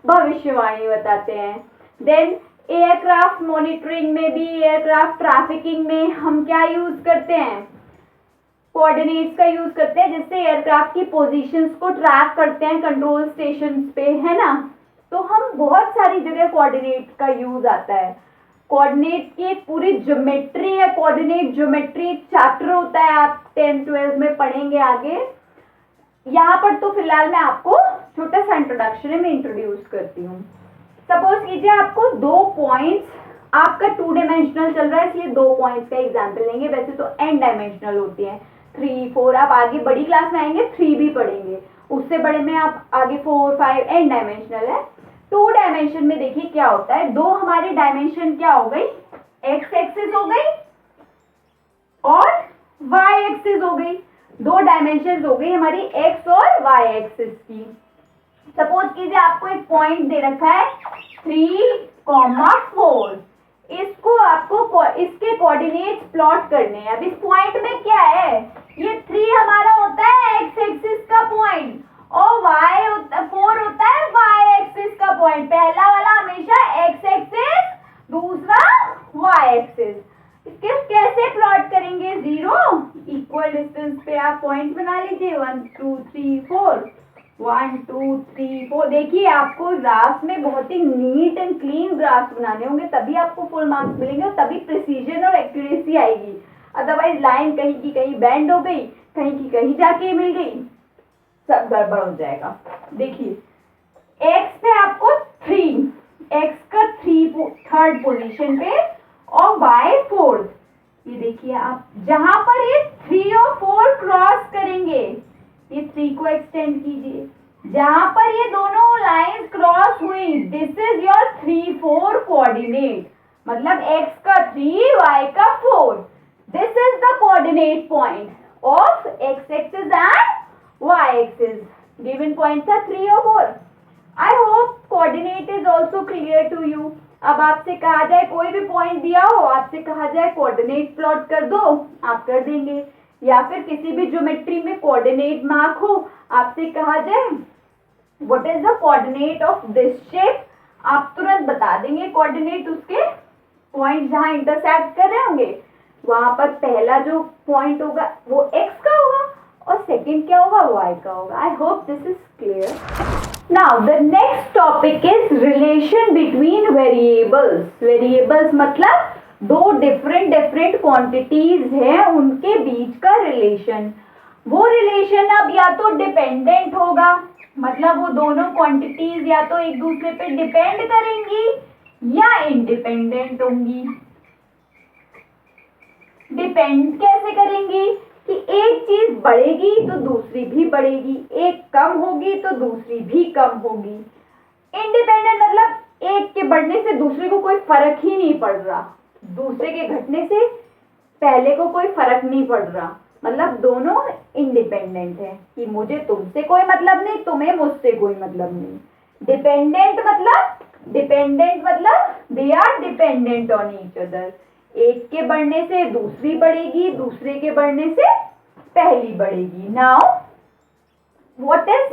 भविष्यवाणी बताते हैं। देन एयरक्राफ्ट मॉनिटरिंग में भी, एयरक्राफ्ट ट्रैफिकिंग में हम क्या यूज करते हैं? कोऑर्डिनेट्स का यूज करते हैं, जिससे एयरक्राफ्ट की पोजीशंस को ट्रैक करते हैं कंट्रोल स्टेशन पे, है ना। तो हम बहुत सारी जगह कोऑर्डिनेट का यूज आता है। कोऑर्डिनेट की एक पूरी ज्योमेट्री है, कोऑर्डिनेट ज्योमेट्री एक चैप्टर होता है, आप 10th-12th में पढ़ेंगे आगे। यहाँ पर तो फिलहाल मैं आपको छोटा सा इंट्रोडक्शन में इंट्रोड्यूस करती हूँ। सपोज कीजिए आपको 2 पॉइंट्स, आपका 2 डायमेंशनल चल रहा है, इसलिए 2 पॉइंट्स का एग्जाम्पल लेंगे। वैसे तो n डायमेंशनल होती हैं, 3, 4, आप आगे बड़ी क्लास में आएंगे 3 भी पढ़ेंगे, उससे बड़े में आप आगे 4, 5 n डायमेंशनल है। 2 डायमेंशन में देखिए क्या होता है, 2 हमारी डायमेंशन क्या हो गई, x एक्सिस हो गई और y एक्सिस हो गई। 2 डायमेंशन हो गई हमारी x और y एक्सिस की। सपोज कीजिए आपको एक पॉइंट दे रखा है 3,4, इसको आपको इसके कोऑर्डिनेट्स प्लॉट करने हैं। अब इस पॉइंट में क्या है, ये 3 हमारा होता है x एक्सिस का पॉइंट और 4 होता है y एक्सिस का पॉइंट। पहला वाला हमेशा x एक्सिस, दूसरा y एक्सिस। इसके कैसे प्लॉट करेंगे, 0 इक्वल डिस्टेंस पे आप पॉइंट बना लीजिए, 1 2 3 4, 1 2 3 4। देखिए आपको ग्राफ में बहुत ही नीट एंड क्लीन ग्राफ बनाने होंगे, तभी आपको फुल मार्क्स मिलेंगे और तभी प्रिसीजन और एक्यूरेसी आएगी। अदरवाइज लाइन कहीं की कहीं बेंड हो गई, कहीं की कहीं जाके मिल गई, सब गड़बड़ हो जाएगा। देखिए x पे आपको 3, x का 3rd पोजीशन पे और y 4th। ये देखिए आप जहां पर ये 3 और 4 क्रॉस करेंगे, ये 3 को एक्सटेंड कीजिए, जहां पर ये दोनों लाइंस क्रॉस हुई, दिस इज योर 3 4 कोऑर्डिनेट। मतलब x का 3, y का 4, this is the coordinate point of x axis and y axis. Given points are 3 और 4। I hope coordinate is also clear to you. अब आपसे कहा जाए, कोई भी पॉइंट दिया हो, आपसे कहा जाए कोऑर्डिनेट प्लॉट कर दो, आप कर देंगे। या फिर किसी भी ज्योमेट्री में कोऑर्डिनेट मार्क हो, आपसे कहा जाए what is the coordinate of this shape, आप तुरंत बता देंगे कोऑर्डिनेट उसके पॉइंट जहां इंटरसेक्ट कर रहे होंगे। वहां पर पहला जो पॉइंट होगा वो x का होगा और सेकंड क्या होगा, y का होगा। आई hope this is clear. Now the next topic is relation between variables. Variables मतलब 2 डिफरेंट क्वांटिटीज हैं, उनके बीच का रिलेशन। वो रिलेशन अब या तो डिपेंडेंट होगा, मतलब वो दोनों क्वांटिटीज या तो एक दूसरे पे डिपेंड करेंगी या इंडिपेंडेंट होंगी। डिपेंड कैसे करेंगी कि एक चीज बढ़ेगी तो दूसरी भी बढ़ेगी, एक कम होगी तो दूसरी भी कम होगी। इंडिपेंडेंट मतलब एक के बढ़ने से दूसरे को कोई फर्क ही नहीं पड़ रहा, दूसरे के घटने से पहले को कोई फर्क नहीं पड़ रहा, मतलब दोनों इंडिपेंडेंट है कि मुझे तुमसे कोई मतलब नहीं, तुम्हें मुझसे कोई मतलब नहीं। डिपेंडेंट मतलब they are dependent on each other. एक के बढ़ने से दूसरी बढ़ेगी, दूसरे के बढ़ने से पहली बढ़ेगी। नाउ व्हाट इज,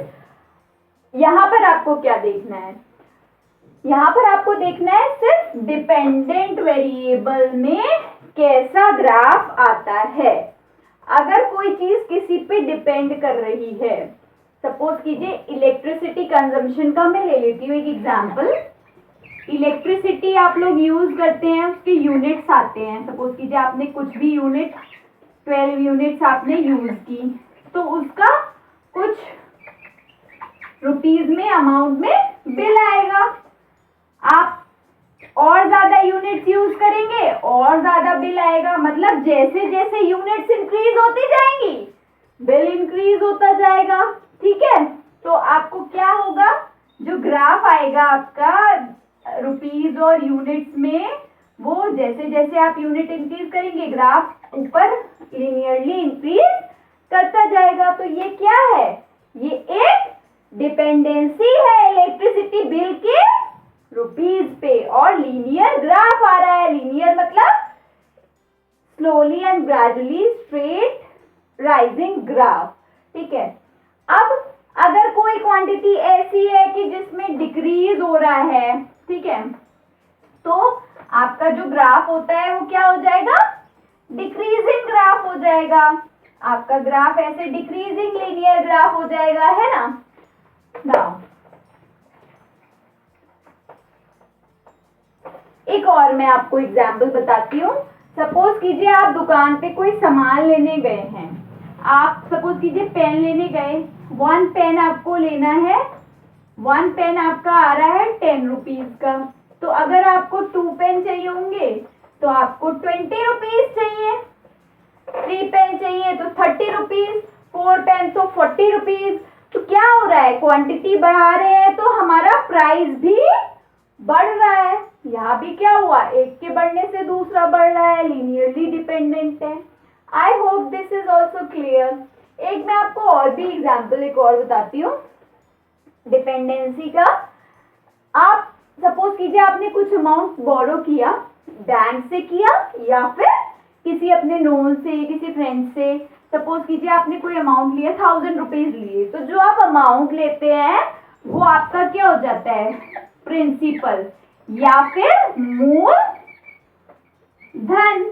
यहां पर आपको क्या देखना है, यहां पर आपको देखना है सिर्फ डिपेंडेंट वेरिएबल में कैसा ग्राफ आता है। अगर कोई चीज किसी पे डिपेंड कर रही है, सपोज कीजिए इलेक्ट्रिसिटी कंजम्पशन का मैं ले लेती हूँ एक एग्जांपल। इलेक्ट्रिसिटी आप लोग यूज करते हैं, उसके यूनिट्स आते हैं। सपोज कीजिए आपने कुछ भी यूनिट 12 यूनिट्स आपने यूज की, तो उसका कुछ रुपीज में अमाउंट में बिल आएगा। आप और ज्यादा यूनिट्स यूज करेंगे और ज्यादा बिल आएगा। मतलब जैसे जैसे यूनिट्स इंक्रीज होती जाएंगी बिल इंक्रीज होता जाएगा। ठीक है, तो आपको क्या होगा, जो ग्राफ आएगा आपका रुपीज और यूनिट्स में, वो जैसे जैसे आप यूनिट इंक्रीज करेंगे ग्राफ ऊपर लिनियरली इंक्रीज करता जाएगा। तो ये क्या है, ये एक डिपेंडेंसी है इलेक्ट्रिसिटी बिल के रुपीज रुपीज पे, और लीनियर ग्राफ आ रहा है। लीनियर मतलब slowly and gradually straight rising graph, ठीक है। अब अगर कोई क्वांटिटी ऐसी है कि जिसमें डिक्रीज हो रहा है, ठीक है, तो आपका जो ग्राफ होता है वो क्या हो जाएगा, डिक्रीजिंग ग्राफ हो जाएगा। आपका ग्राफ ऐसे डिक्रीजिंग लीनियर ग्राफ हो जाएगा, है ना। नाउ एक और मैं आपको एग्जाम्पल बताती हूँ। सपोज कीजिए आप दुकान पे कोई सामान लेने गए हैं। आप सपोज कीजिए पेन लेने गए, 1 पेन आपको लेना है। 1 पेन आपका आ रहा है 10 रुपीज का। तो अगर आपको 2 पेन चाहिए होंगे तो आपको 20 रुपीज चाहिए। 3 पेन चाहिए तो 30 रुपीज, 4 पेन तो 40 रुपीज। तो क्या हो रहा है, क्वांटिटी बढ़ा रहे हैं तो हमारा प्राइस भी बढ़ रहा है। यहाँ भी क्या हुआ, एक के बढ़ने से दूसरा बढ़ रहा है, लीनियरली डिपेंडेंट है। आई hope this is also clear. एक मैं आपको और भी एग्जाम्पल एक और बताती हूँ डिपेंडेंसी का। आप सपोज कीजिए आपने कुछ अमाउंट बोरो किया, बैंक से किया या फिर किसी अपने नोन से, किसी फ्रेंड से। सपोज कीजिए आपने कोई अमाउंट लिया, 1000 रुपीज लिए। तो जो आप अमाउंट लेते हैं वो आपका क्या हो जाता है, प्रिंसिपल या फिर मूल धन।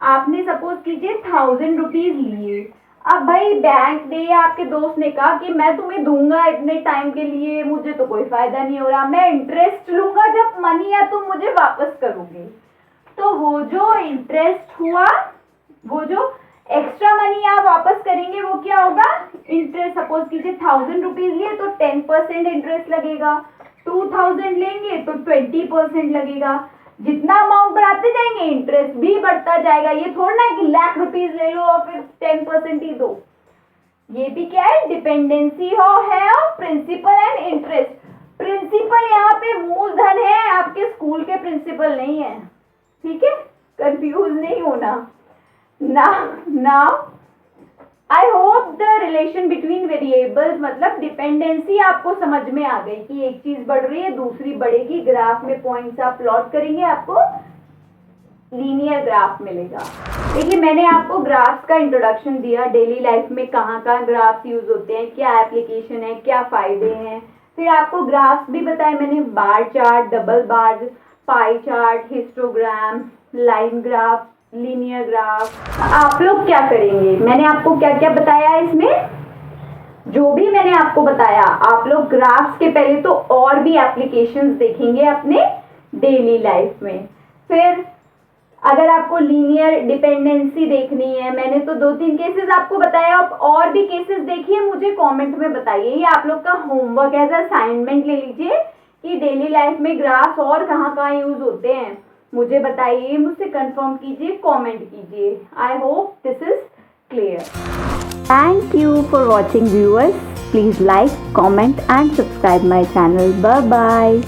आपने सपोज कीजिए 1000 रुपीज लिए। अब भाई बैंक ने या आपके दोस्त ने कहा कि मैं तुम्हें दूंगा इतने टाइम के लिए, मुझे तो कोई फायदा नहीं हो रहा, मैं इंटरेस्ट लूंगा, जब मनी है तुम मुझे वापस करोगे। तो वो जो इंटरेस्ट हुआ, वो जो एक्स्ट्रा मनी आप वापस करेंगे वो क्या होगा, इंटरेस्ट। सपोज कीजिए 1000 रुपीज लिए तो 10% इंटरेस्ट लगेगा। 2000 लेंगे तो 20% लगेगा। जितना अमाउंट बढ़ाते जाएंगे इंटरेस्ट भी बढ़ता जाएगा। ये थोड़ा ना कि लाख रुपीज ले लो और फिर 10% ही दो। ये भी क्या है, डिपेंडेंसी है of principal and interest. Principal यहाँ पे मूलधन है, आपके स्कूल के प्रिंसिपल नहीं है, ठीक है, कंफ्यूज नहीं होना। Now I hope the relation between variables मतलब डिपेंडेंसी आपको समझ में आ गई कि एक चीज बढ़ रही है दूसरी बढ़ेगी। ग्राफ में पॉइंट्स आप प्लॉट करेंगे, आपको लीनियर ग्राफ मिलेगा। देखिए मैंने आपको ग्राफ्स का इंट्रोडक्शन दिया, डेली लाइफ में कहाँ कहाँ ग्राफ्स यूज होते हैं, क्या एप्लीकेशन है, क्या फायदे हैं। फिर आपको ग्राफ्स भी बताया मैंने, bar chart, double bar, pie chart, histogram, line graph, linear graph. आप लोग क्या करेंगे, मैंने आपको क्या क्या बताया इसमें, जो भी मैंने आपको बताया आप लोग ग्राफ्स के पहले तो और भी एप्लीकेशंस देखेंगे अपने डेली लाइफ में। फिर अगर आपको लीनियर डिपेंडेंसी देखनी है, मैंने तो 2-3 केसेस आपको बताया, आप और भी केसेस देखिए, मुझे कमेंट में बताइए। ये आप लोग का होमवर्क एज असाइनमेंट ले लीजिए कि डेली लाइफ में ग्राफ्स और कहाँ कहाँ यूज होते हैं, मुझे बताइए, मुझसे कंफर्म कीजिए, कमेंट कीजिए। I hope this is clear. Thank you for watching viewers. Please like, comment and subscribe my channel. Bye bye.